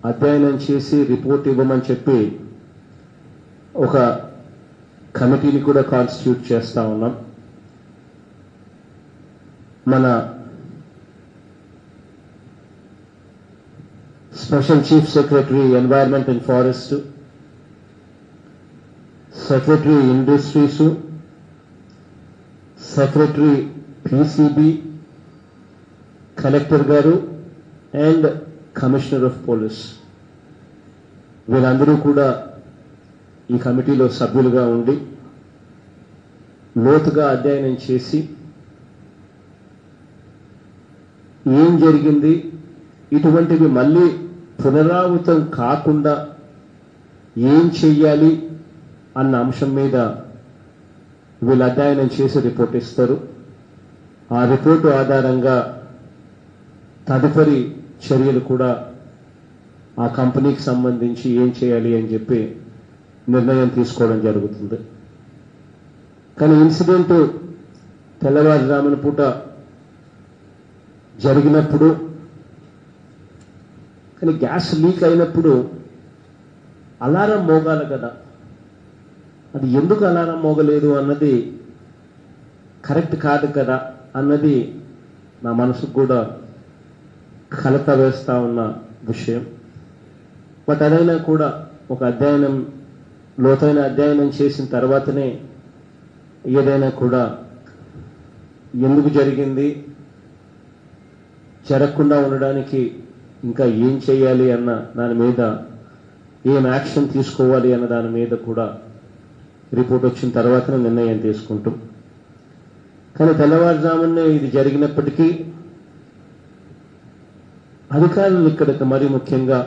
అధ్యయనం చేసి రిపోర్ట్ ఇవ్వమని చెప్పి ఒక కమిటీని కూడా కాన్స్టిట్యూట్ చేస్తా ఉన్నాం. మన special chief secretary environment and forest, secretary industries, secretary PCB, collector గారు అండ్ కమిషనర్ ఆఫ్ పోలీస్, వీళ్ళందరూ కూడా ఈ కమిటీలో సభ్యులుగా ఉండి లోతుగా అధ్యయనం చేసి ఏం జరిగింది, ఇటువంటివి మళ్ళీ పునరావృతం కాకుండా ఏం చెయ్యాలి అన్న అంశం మీద వీళ్ళు అధ్యయనం చేసి రిపోర్ట్ ఇస్తారు. ఆ రిపోర్టు ఆధారంగా తదుపరి చర్యలు కూడా ఆ కంపెనీకి సంబంధించి ఏం చేయాలి అని చెప్పి నిర్ణయం తీసుకోవడం జరుగుతుంది. కానీ ఇన్సిడెంట్ తెల్లవారుజామున పూట జరిగినప్పుడు, కానీ గ్యాస్ లీక్ అయినప్పుడు అలారం మోగాలి కదా, అది ఎందుకు అలారం మోగలేదు అన్నది కరెక్ట్ కాదు కదా అన్నది నా మనసుకు కూడా కలత వేస్తా ఉన్న విషయం. బట్ అదైనా కూడా ఒక లోతైన అధ్యయనం చేసిన తర్వాతనే ఏదైనా కూడా ఎందుకు జరిగింది, జరగకుండా ఉండడానికి ఇంకా ఏం చేయాలి అన్న దాని మీద, ఏం యాక్షన్ తీసుకోవాలి అన్న దాని మీద కూడా రిపోర్ట్ వచ్చిన తర్వాతనే నిర్ణయం తీసుకుంటాం. కానీ తెల్లవారుజామునే ఇది జరిగినప్పటికీ అధికారులు ఇక్కడికి మరీ ముఖ్యంగా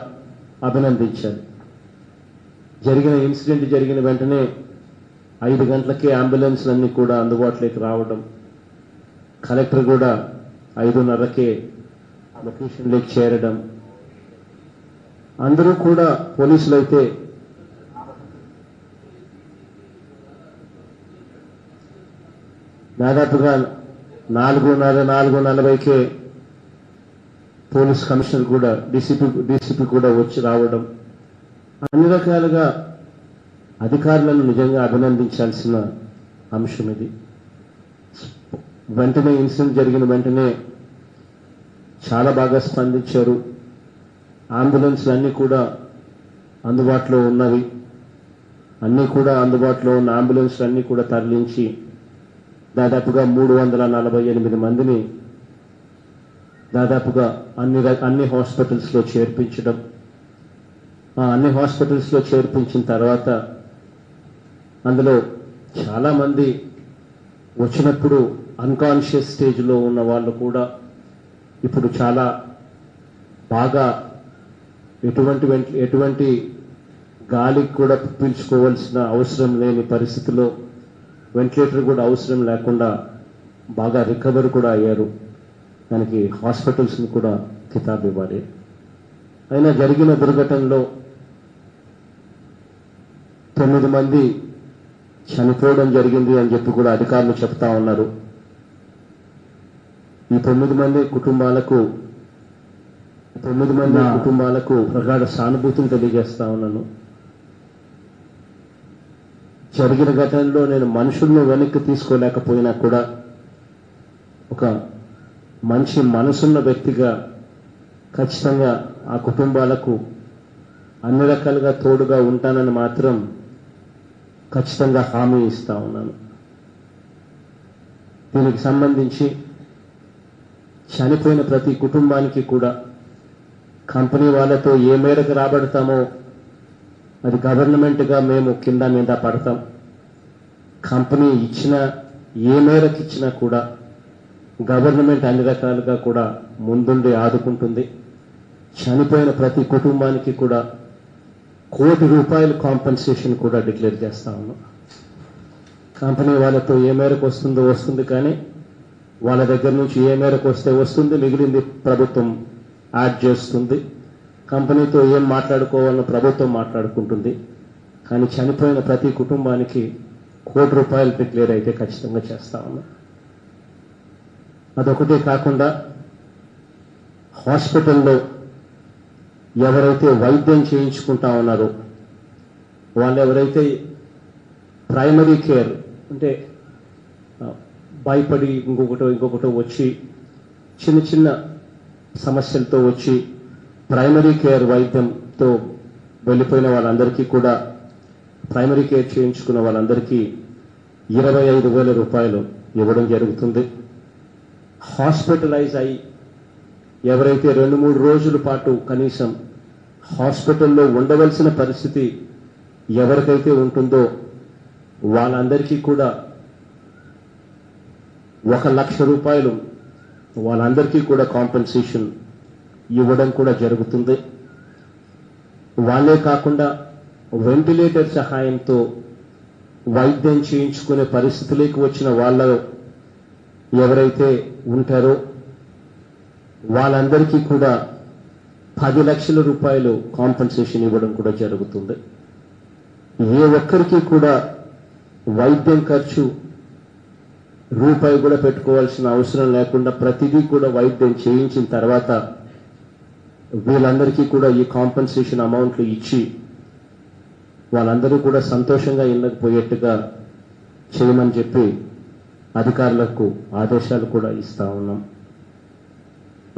అభినందించారు. ఇన్సిడెంట్ జరిగిన వెంటనే 5 గంటలకే అంబులెన్స్లన్నీ కూడా అందుబాటులోకి రావడం, కలెక్టర్ కూడా 5:30కే లొకేషన్లోకి చేరడం, అందరూ కూడా పోలీసులు అయితే దాదాపుగా 4:40కే పోలీస్ కమిషనర్ కూడా డీసీపీ కూడా వచ్చి రావడం, అన్ని రకాలుగా అధికారులను నిజంగా అభినందించాల్సిన అంశం ఇది. వెంటనే ఇన్సిడెంట్ జరిగిన వెంటనే చాలా బాగా స్పందించారు. అంబులెన్స్లు అన్నీ కూడా అందుబాటులో ఉన్నవి. అన్నీ కూడా అందుబాటులో ఉన్న అంబులెన్స్లు అన్నీ కూడా తరలించి దాదాపుగా 348 మందిని దాదాపుగా అన్ని హాస్పిటల్స్లో చేర్పించడం. అన్ని హాస్పిటల్స్లో చేర్పించిన తర్వాత అందులో చాలా మంది వచ్చినప్పుడు అన్కాన్షియస్ స్టేజ్లో ఉన్న వాళ్ళు కూడా ఇప్పుడు చాలా బాగా ఎటువంటి గాలికి కూడా పీల్చుకోవాల్సిన అవసరం లేని పరిస్థితిలో, వెంటిలేటర్ కూడా అవసరం లేకుండా బాగా రికవరీ కూడా అయ్యారు. దానికి హాస్పిటల్స్ని కూడా కితాబు ఇవ్వాలి. అయినా జరిగిన దుర్ఘటనలో 9 మంది చనిపోవడం జరిగింది అని చెప్పి కూడా అధికారులు చెప్తా ఉన్నారు. ఈ 9 మంది కుటుంబాలకు ప్రగాఢ సానుభూతిని తెలియజేస్తా ఉన్నాను. జరిగిన ఘటనలో నేను మనుషులను వెనక్కి తీసుకోలేకపోయినా కూడా ఒక మంచి మనసున్న వ్యక్తిగా ఖచ్చితంగా ఆ కుటుంబాలకు అన్ని రకాలుగా తోడుగా ఉంటానని మాత్రం ఖచ్చితంగా హామీ ఇస్తా ఉన్నాను. దీనికి సంబంధించి చనిపోయిన ప్రతి కుటుంబానికి కూడా కంపెనీ వాళ్ళతో ఏ మేరకు రాబడతామో అది గవర్నమెంట్గా మేము కింద మీద పడతాం. కంపెనీ ఏ మేరకు ఇచ్చినా కూడా గవర్నమెంట్ అన్ని రకాలుగా కూడా ముందుండి ఆదుకుంటుంది. చనిపోయిన ప్రతి కుటుంబానికి కూడా ₹1 కోటి కాంపెన్సేషన్ కూడా డిక్లేర్ చేస్తా ఉన్నాం. కంపెనీ వాళ్ళతో ఏ మేరకు వస్తుందో వస్తుంది, కానీ వాళ్ళ దగ్గర నుంచి ఏ మేరకు వస్తే వస్తుంది, మిగిలింది ప్రభుత్వం యాడ్ చేస్తుంది. కంపెనీతో ఏం మాట్లాడుకోవాలని ప్రభుత్వం మాట్లాడుకుంటుంది. కానీ చనిపోయిన ప్రతి కుటుంబానికి ₹1 కోటి డిక్లేర్ అయితే ఖచ్చితంగా చేస్తా ఉన్నాం. అదొకటే కాకుండా హాస్పిటల్లో ఎవరైతే వైద్యం చేయించుకుంటా ఉన్నారో వాళ్ళు ఎవరైతే ప్రైమరీ కేర్ అంటే భయపడి ఇంకొకటో వచ్చి చిన్న సమస్యలతో వచ్చి ప్రైమరీ కేర్ వైద్యంతో వెళ్ళిపోయిన వాళ్ళందరికీ కూడా, ప్రైమరీ కేర్ చేయించుకున్న వాళ్ళందరికీ ₹25,000 ఇవ్వడం జరుగుతుంది. హాస్పిటలైజ్ అయి ఎవరైతే 2-3 రోజుల పాటు కనీసం హాస్పిటల్లో ఉండవలసిన పరిస్థితి ఎవరికైతే ఉంటుందో వాళ్ళందరికీ కూడా ₹1,00,000 వాళ్ళందరికీ కూడా కాంపెన్సేషన్ ఇవ్వడం కూడా జరుగుతుంది. వాళ్ళే కాకుండా వెంటిలేటర్ సహాయంతో వైద్యం చేయించుకునే పరిస్థితిలోకి వచ్చిన వాళ్ళు ఎవరైతే ఉంటారో వాళ్ళందరికీ కూడా ₹10 లక్షల కాంపెన్సేషన్ ఇవ్వడం కూడా జరుగుతుంది. ఏ ఒక్కరికి కూడా వైద్యం ఖర్చు రూపాయి కూడా పెట్టుకోవాల్సిన అవసరం లేకుండా ప్రతిదీ కూడా వైద్యం చేయించిన తర్వాత వీళ్ళందరికీ కూడా ఈ కాంపెన్సేషన్ అమౌంట్లు ఇచ్చి వాళ్ళందరూ కూడా సంతోషంగా ఇళ్ళకు పోయేట్టుగా చేయమని చెప్పి అధికారులకు ఆదేశాలు కూడా ఇస్తా ఉన్నాం.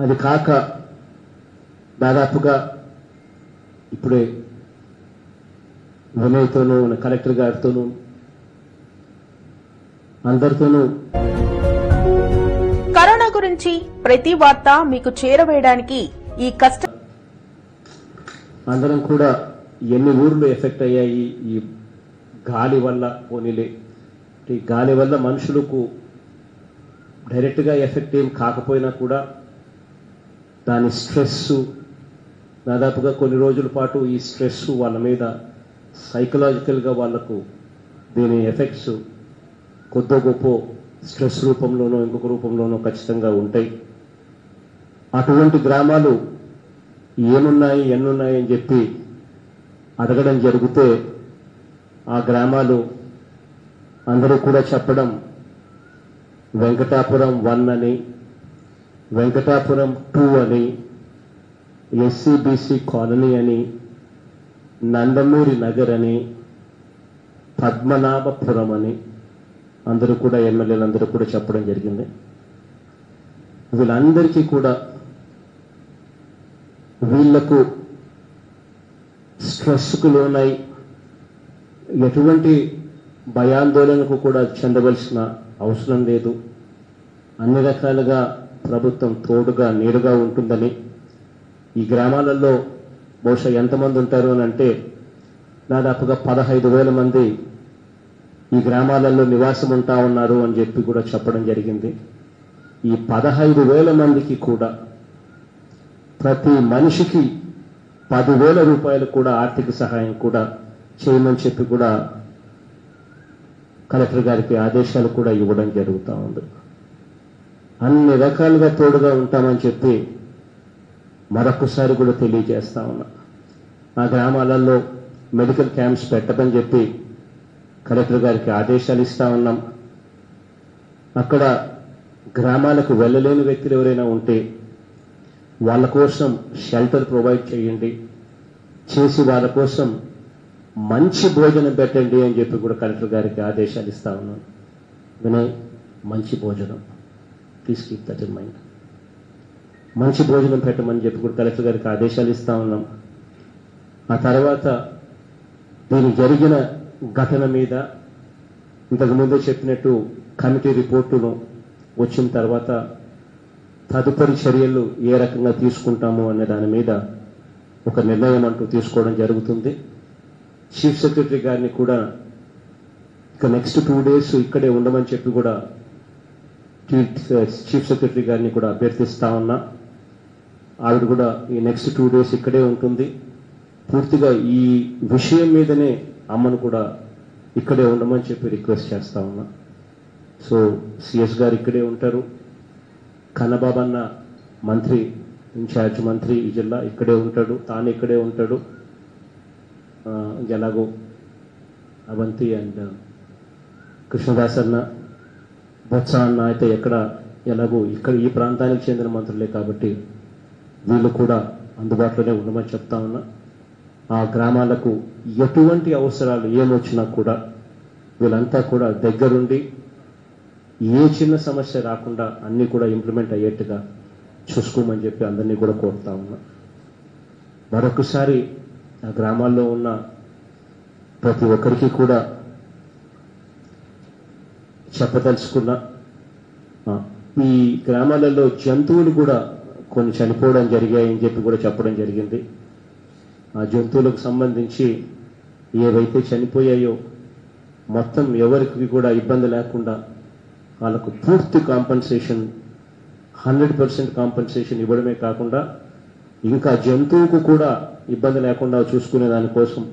అది కాక దాదాపుగా ఇప్పుడే వినయ్తోనూ కలెక్టర్ గారితోనూ అందరితోనూ కరోనా గురించి ప్రతి వార్త మీకు చేరవేయడానికి ఈ కష్టం అందరం కూడా ఎన్ని ఊర్లు ఎఫెక్ట్ అయ్యాయి ఈ గాలి వల్ల, పోనీలే ఈ గాలి వల్ల మనుషులకు డైరెక్ట్గా ఎఫెక్ట్ ఏం కాకపోయినా కూడా దాని స్ట్రెస్ దాదాపుగా కొన్ని రోజుల పాటు ఈ స్ట్రెస్ వాళ్ళ మీద సైకలాజికల్గా వాళ్లకు దీని ఎఫెక్ట్స్ కొద్ది గొప్ప స్ట్రెస్ రూపంలోనో ఇంకొక రూపంలోనో ఖచ్చితంగా ఉంటాయి. అటువంటి గ్రామాలు ఏమున్నాయి ఎన్నున్నాయి అని చెప్పి అడగడం జరిగితే ఆ గ్రామాలు అందరూ కూడా చెప్పడం వెంకటాపురం 1 అని, వెంకటాపురం 2 అని, ఎస్సీబీసీ కాలనీ అని, నందమూరి నగర్ అని, పద్మనాభపురం అని అందరూ కూడా ఎమ్మెల్యేలందరూ కూడా చెప్పడం జరిగింది. వీళ్ళందరికీ కూడా వీళ్లకు స్ట్రెస్కు లోనై ఎటువంటి భయాందోళనకు కూడా చెందవలసిన అవసరం లేదు. అన్ని రకాలుగా ప్రభుత్వం తోడుగా నీడుగా ఉంటుందని, ఈ గ్రామాలలో బహుశా ఎంతమంది ఉంటారు అని అంటే దాదాపుగా 15,000 మంది ఈ గ్రామాలలో నివాసం ఉంటా ఉన్నారు అని చెప్పి కూడా చెప్పడం జరిగింది. ఈ 15,000 మందికి కూడా ప్రతి మనిషికి 10,000 రూపాయలు కూడా ఆర్థిక సహాయం కూడా చేయమని చెప్పి కూడా కలెక్టర్ గారికి ఆదేశాలు కూడా ఇవ్వడం జరుగుతూ ఉంది. అన్ని రకాలుగా తోడుగా ఉంటామని చెప్పి మరొకసారి కూడా తెలియజేస్తా ఉన్నా. ఆ గ్రామాలలో మెడికల్ క్యాంప్స్ పెట్టమని చెప్పి కలెక్టర్ గారికి ఆదేశాలు ఇస్తా ఉన్నాం. అక్కడ గ్రామాలకు వెళ్ళలేని వ్యక్తులు ఎవరైనా ఉంటే వాళ్ళ కోసం షెల్టర్ ప్రొవైడ్ చేయండి, చేసి వాళ్ళ కోసం మంచి భోజనం పెట్టండి అని చెప్పి కూడా కలెక్టర్ గారికి ఆదేశాలు ఇస్తా ఉన్నాం. వినయ్, మంచి భోజనం, please keep that in mind. మంచి భోజనం పెట్టమని చెప్పి కూడా కలెక్టర్ గారికి ఆదేశాలు ఇస్తా ఉన్నాం. ఆ తర్వాత దీని జరిగిన ఘటన మీద ఇంతకుముందే చెప్పినట్టు కమిటీ రిపోర్టును వచ్చిన తర్వాత తదుపరి చర్యలు ఏ రకంగా తీసుకుంటాము అనే దాని మీద ఒక నిర్ణయం అంటూ తీసుకోవడం జరుగుతుంది. చీఫ్ సెక్రటరీ గారిని కూడా ఇక నెక్స్ట్ 2 days ఇక్కడే ఉండమని చెప్పి కూడా చీఫ్ సెక్రటరీ గారిని కూడా అభ్యర్థిస్తా ఉన్నా. ఆవిడ కూడా ఈ నెక్స్ట్ 2 days ఇక్కడే ఉంటుంది. పూర్తిగా ఈ విషయం మీదనే అమ్మను కూడా ఇక్కడే ఉండమని చెప్పి రిక్వెస్ట్ చేస్తా ఉన్నా. సో సిఎస్ గారు ఇక్కడే ఉంటారు, కన్నబాబన్న మంత్రి, ఇన్ఛార్జ్ మంత్రి ఈ జిల్లా ఇక్కడే ఉంటాడు, తాను ఇక్కడే ఉంటాడు. ఎలాగో అవంతి అండ్ కృష్ణదాస్ అన్న, బొత్స అన్న అయితే ఎలాగో ఇక్కడ ఈ ప్రాంతానికి చెందిన మంత్రులే కాబట్టి వీళ్ళు కూడా అందుబాటులోనే ఉండమని చెప్తా ఉన్నా. ఆ గ్రామాలకు ఎటువంటి అవసరాలు ఏమొచ్చినా కూడా వీళ్ళంతా కూడా దగ్గరుండి ఏ చిన్న సమస్య రాకుండా అన్నీ కూడా ఇంప్లిమెంట్ అయ్యేట్టుగా చూసుకోమని చెప్పి అందరినీ కూడా కోరుతా ఉన్నా. మరొకసారి ఆ గ్రామాల్లో ఉన్న ప్రతి ఒక్కరికి కూడా చెప్పదలుచుకున్నా, ఈ గ్రామాలలో జంతువులు కూడా కొన్ని చనిపోవడం జరిగాయని చెప్పి కూడా చెప్పడం జరిగింది. ఆ జంతువులకు సంబంధించి ఏవైతే చనిపోయాయో మొత్తం ఎవరికి కూడా ఇబ్బంది లేకుండా వాళ్ళకు పూర్తి కాంపన్సేషన్ 100% కాంపన్సేషన్ ఇవ్వడమే కాకుండా ఇంకా జంతువుకు కూడా ఇబ్బంది లేకుండా చూసుకునే దానికోసం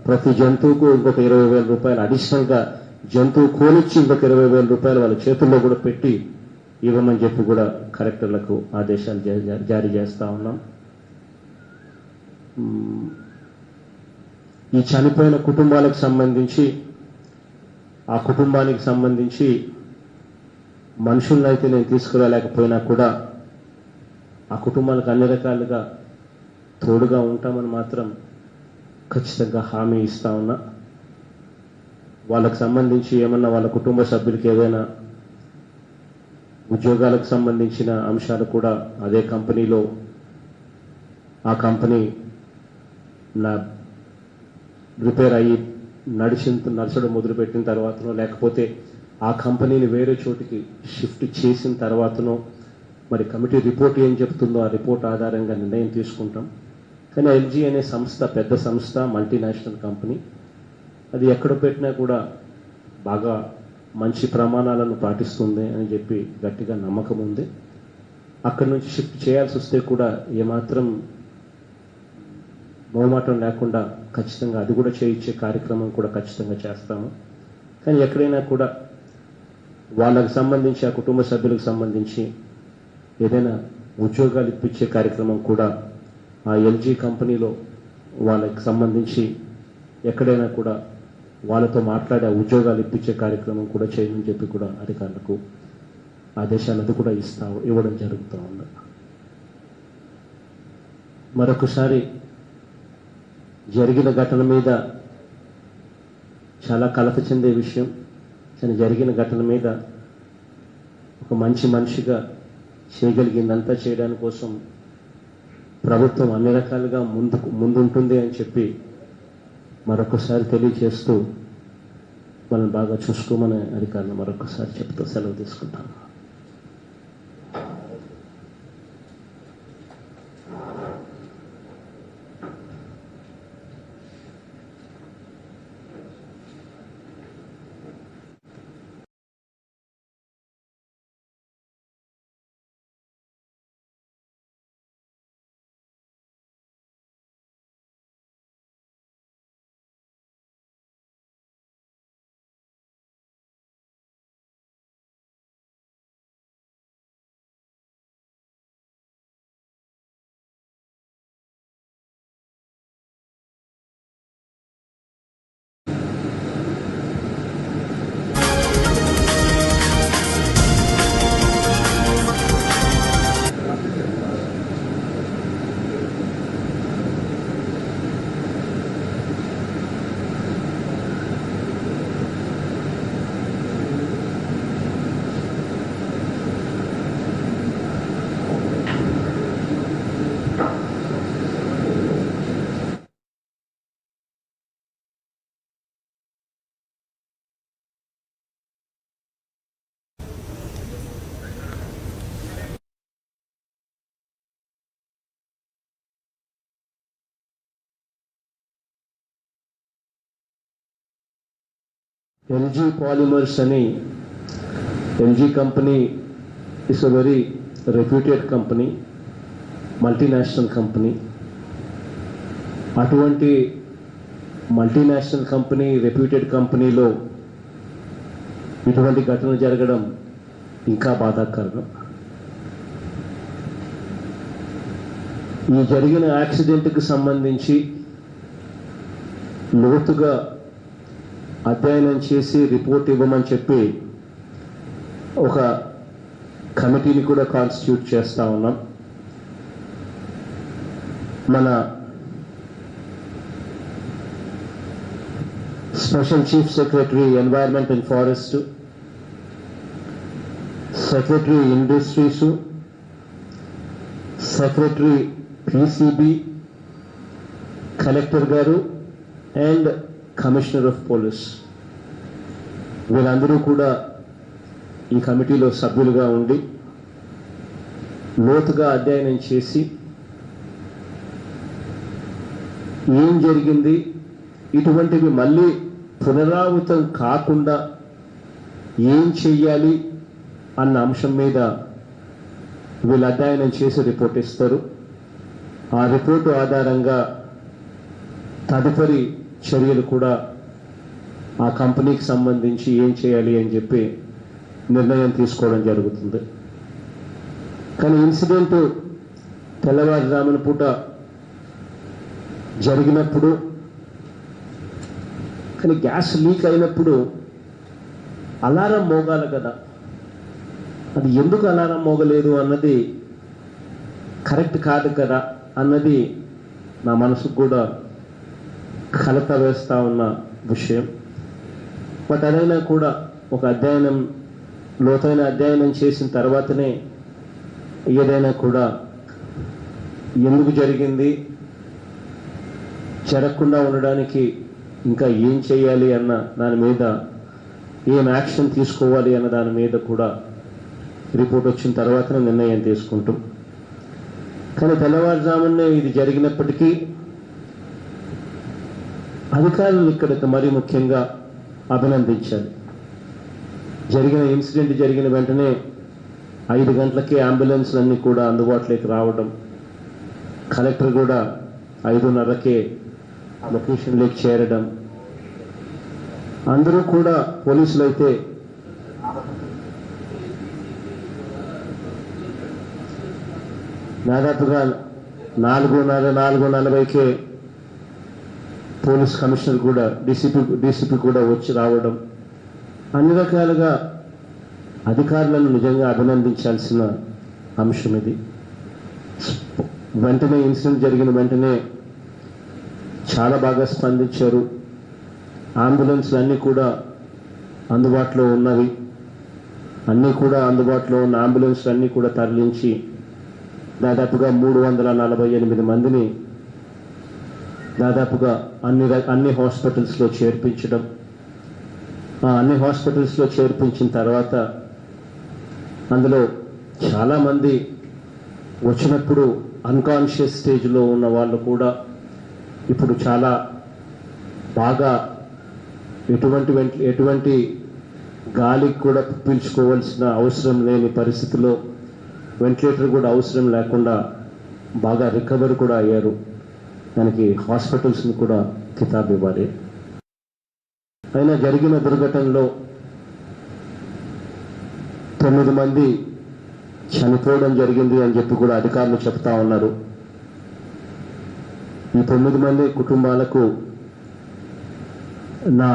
ప్రతి జంతువుకు ఇంకొక 20,000 రూపాయలు అడిషనల్గా జంతువు కోనిచ్చి ఇంకొక 20,000 రూపాయలు వాళ్ళ చేతుల్లో కూడా పెట్టి ఇవ్వమని చెప్పి కూడా కలెక్టర్లకు ఆదేశాలు జారీ చేస్తా ఉన్నాం. ఈ చనిపోయిన కుటుంబాలకు సంబంధించి ఆ కుటుంబానికి సంబంధించి మనుషులను అయితే నేను తీసుకురాలేకపోయినా కూడా ఆ కుటుంబాలకు అన్ని రకాలుగా తోడుగా ఉంటామని మాత్రం ఖచ్చితంగా హామీ ఇస్తా ఉన్నా. వాళ్ళకు సంబంధించి ఏమన్నా వాళ్ళ కుటుంబ సభ్యులకి ఏదైనా ఉద్యోగాలకు సంబంధించిన అంశాలు కూడా అదే కంపెనీలో ఆ కంపెనీ రిపేర్ అయ్యి నడచడం మొదలుపెట్టిన తర్వాతనో లేకపోతే ఆ కంపెనీని వేరే చోటికి షిఫ్ట్ చేసిన తర్వాతనో మరి కమిటీ రిపోర్ట్ ఏం చెప్తుందో ఆ రిపోర్ట్ ఆధారంగా నిర్ణయం తీసుకుంటాం. కానీ ఎల్జీ అనే సంస్థ పెద్ద సంస్థ, మల్టీనేషనల్ కంపెనీ. అది ఎక్కడ పెట్టినా కూడా బాగా మంచి ప్రమాణాలను పాటిస్తుంది అని చెప్పి గట్టిగా నమ్మకం ఉంది. అక్కడి నుంచి షిఫ్ట్ చేయాల్సి వస్తే కూడా ఏమాత్రం మొహమాటం లేకుండా ఖచ్చితంగా అది కూడా చేయించే కార్యక్రమం కూడా ఖచ్చితంగా చేస్తాము. కానీ ఎక్కడైనా కూడా వాళ్ళకు సంబంధించి ఆ కుటుంబ సభ్యులకు సంబంధించి ఏదైనా ఉద్యోగాలు ఇప్పించే కార్యక్రమం కూడా ఆ ఎల్జీ కంపెనీలో వాళ్ళకి సంబంధించి ఎక్కడైనా కూడా వాళ్ళతో మాట్లాడే ఉద్యోగాలు ఇప్పించే కార్యక్రమం కూడా చేయమని చెప్పి కూడా అధికారులకు ఆదేశాలు అది కూడా ఇవ్వడం జరుగుతూ ఉంది. మరొకసారి జరిగిన ఘటన మీద చాలా కలత చెందే విషయం. కానీ జరిగిన ఘటన మీద ఒక మంచి మనిషిగా చేయగలిగిందంతా చేయడానికి కోసం ప్రభుత్వం అన్ని రకాలుగా ముందుంటుంది అని చెప్పి మరొకసారి తెలియజేస్తూ మనం బాగా చూసుకోమని అధికారులు మరొకసారి చెప్తూ సెలవు తీసుకుంటాను. LG Polymers అని LG company is a very reputed company, multinational company. అటువంటి మల్టీనేషనల్ కంపెనీ, రెప్యూటెడ్ కంపెనీలో ఇటువంటి ఘటన జరగడం ఇంకా బాధాకరం. ఈ జరిగిన యాక్సిడెంట్కి సంబంధించి లోతుగా అధ్యయనం చేసి రిపోర్ట్ ఇవ్వమని చెప్పి ఒక కమిటీని కూడా కాన్స్టిట్యూట్ చేస్తూ ఉన్నాం. మన special chief secretary environment and forest, secretary industries, secretary PCB, collector గారు అండ్ కమిషనర్ ఆఫ్ పోలీస్, వీళ్ళందరూ కూడా ఈ కమిటీలో సభ్యులుగా ఉండి లోతుగా అధ్యయనం చేసి ఏం జరిగింది, ఇటువంటివి మళ్ళీ పునరావృతం కాకుండా ఏం చెయ్యాలి అన్న అంశం మీద వీళ్ళు అధ్యయనం చేసి రిపోర్ట్ ఇస్తారు. ఆ రిపోర్టు ఆధారంగా తదుపరి చర్యలు కూడా ఆ కంపెనీకి సంబంధించి ఏం చేయాలి అని చెప్పి నిర్ణయం తీసుకోవడం జరుగుతుంది. కానీ ఇన్సిడెంట్ తెల్లవారుజామున పూట జరిగినప్పుడు, కానీ గ్యాస్ లీక్ అయినప్పుడు అలారం మోగాలి కదా. అది ఎందుకు అలారం మోగలేదు అన్నది కరెక్ట్ కాదు కదా అన్నది నా మనసుకు కూడా కలత వేస్తూ ఉన్న విషయం. బట్ అదైనా కూడా ఒక లోతైన అధ్యయనం చేసిన తర్వాతనే ఏదైనా కూడా ఎందుకు జరిగింది, జరగకుండా ఉండడానికి ఇంకా ఏం చేయాలి అన్న దాని మీద, ఏం యాక్షన్ తీసుకోవాలి అన్న దాని మీద కూడా రిపోర్ట్ వచ్చిన తర్వాతనే నిర్ణయం తీసుకుంటాం. కానీ తెల్లవారుజామునే ఇది జరిగినప్పటికీ అధికారులు ఇక్కడ మరీ ముఖ్యంగా అభినందించాలి. ఇన్సిడెంట్ జరిగిన వెంటనే 5 గంటలకే అంబులెన్స్లన్నీ కూడా అందుబాటులోకి రావడం, కలెక్టర్ కూడా 5:30కే లొకేషన్లోకి చేరడం, అందరూ కూడా పోలీసులు అయితే దాదాపుగా 4:40కే పోలీస్ కమిషనర్ కూడా డీసీపీ కూడా వచ్చి రావడం, అన్ని రకాలుగా అధికారులను నిజంగా అభినందించాల్సిన అంశం ఇది. వెంటనే ఇన్సిడెంట్ జరిగిన వెంటనే చాలా బాగా స్పందించారు. అంబులెన్స్లు అన్నీ కూడా అందుబాటులో ఉన్నవి, అందుబాటులో ఉన్న అంబులెన్స్లు అన్నీ కూడా తరలించి దాదాపుగా 348 మందిని దాదాపుగా అన్ని హాస్పిటల్స్లో చేర్పించడం. అన్ని హాస్పిటల్స్లో చేర్పించిన తర్వాత అందులో చాలామంది వచ్చినప్పుడు అన్కాన్షియస్ స్టేజ్లో ఉన్న వాళ్ళు కూడా ఇప్పుడు చాలా బాగా ఎటువంటి గాలికి కూడా పీల్చుకోవాల్సిన అవసరం లేని పరిస్థితిలో, వెంటిలేటర్ కూడా అవసరం లేకుండా బాగా రికవర్ కూడా అయ్యారు. దానికి హాస్పిటల్స్ని కూడా కితాబ్ ఇవ్వాలి. అయినా జరిగిన దుర్ఘటనలో 9 మంది చనిపోవడం జరిగింది అని చెప్పి కూడా అధికారులు చెప్తా ఉన్నారు. ఈ 9 మంది కుటుంబాలకు నా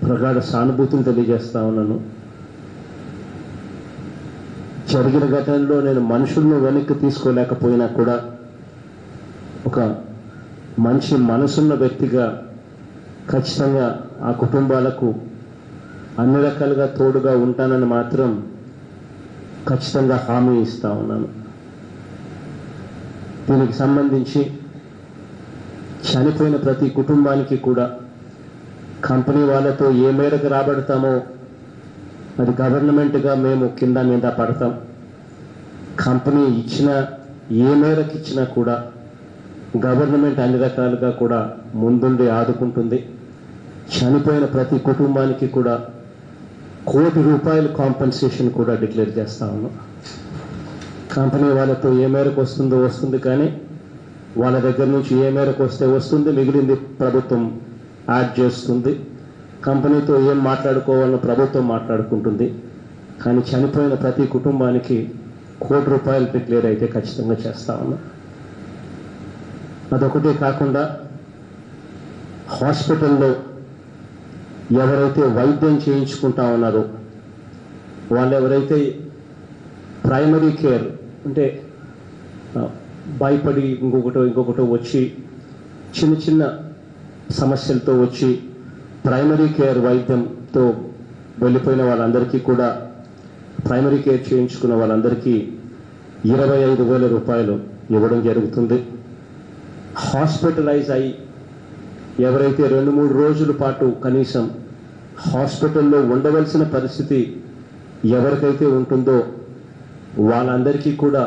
ప్రగాఢ సానుభూతిని తెలియజేస్తా ఉన్నాను. జరిగిన ఘటనలో నేను మనుషులను వెనక్కి తీసుకోలేకపోయినా కూడా ఒక మంచి మనసున్న వ్యక్తిగా ఖచ్చితంగా ఆ కుటుంబాలకు అన్ని రకాలుగా తోడుగా ఉంటానని మాత్రం ఖచ్చితంగా హామీ ఇస్తా ఉన్నాను. దీనికి సంబంధించి చనిపోయిన ప్రతి కుటుంబానికి కూడా కంపెనీ వాళ్ళతో ఏ మేరకు రాబడతామో అది గవర్నమెంట్గా మేము కింద మీద పడతాం. కంపెనీ ఏ మేరకు ఇచ్చినా కూడా గవర్నమెంట్ అన్ని రకాలుగా కూడా ముందుండి ఆదుకుంటుంది. చనిపోయిన ప్రతి కుటుంబానికి కూడా ₹1 కోటి కాంపెన్సేషన్ కూడా డిక్లేర్ చేస్తా ఉన్నాం. కంపెనీ వాళ్ళతో ఏ మేరకు వస్తుందో వస్తుంది, కానీ వాళ్ళ దగ్గర నుంచి ఏ మేరకు వస్తే వస్తుంది, మిగిలింది ప్రభుత్వం యాడ్ చేస్తుంది. కంపెనీతో ఏం మాట్లాడుకోవాలో ప్రభుత్వం మాట్లాడుకుంటుంది. కానీ చనిపోయిన ప్రతి కుటుంబానికి ₹1 కోటి డిక్లేర్ అయితే ఖచ్చితంగా చేస్తా ఉన్నాం. అదొకటే కాకుండా హాస్పిటల్లో ఎవరైతే వైద్యం చేయించుకుంటా ఉన్నారో వాళ్ళు ఎవరైతే ప్రైమరీ కేర్ అంటే భయపడి ఇంకొకటో వచ్చి చిన్న సమస్యలతో వచ్చి ప్రైమరీ కేర్ వైద్యంతో వెళ్ళిపోయిన వాళ్ళందరికీ కూడా, ప్రైమరీ కేర్ చేయించుకున్న వాళ్ళందరికీ ₹25,000 ఇవ్వడం జరుగుతుంది. హాస్పిటలైజ్ అయి ఎవరైతే 2-3 రోజుల పాటు కనీసం హాస్పిటల్లో ఉండవలసిన పరిస్థితి ఎవరికైతే ఉంటుందో వాళ్ళందరికీ కూడా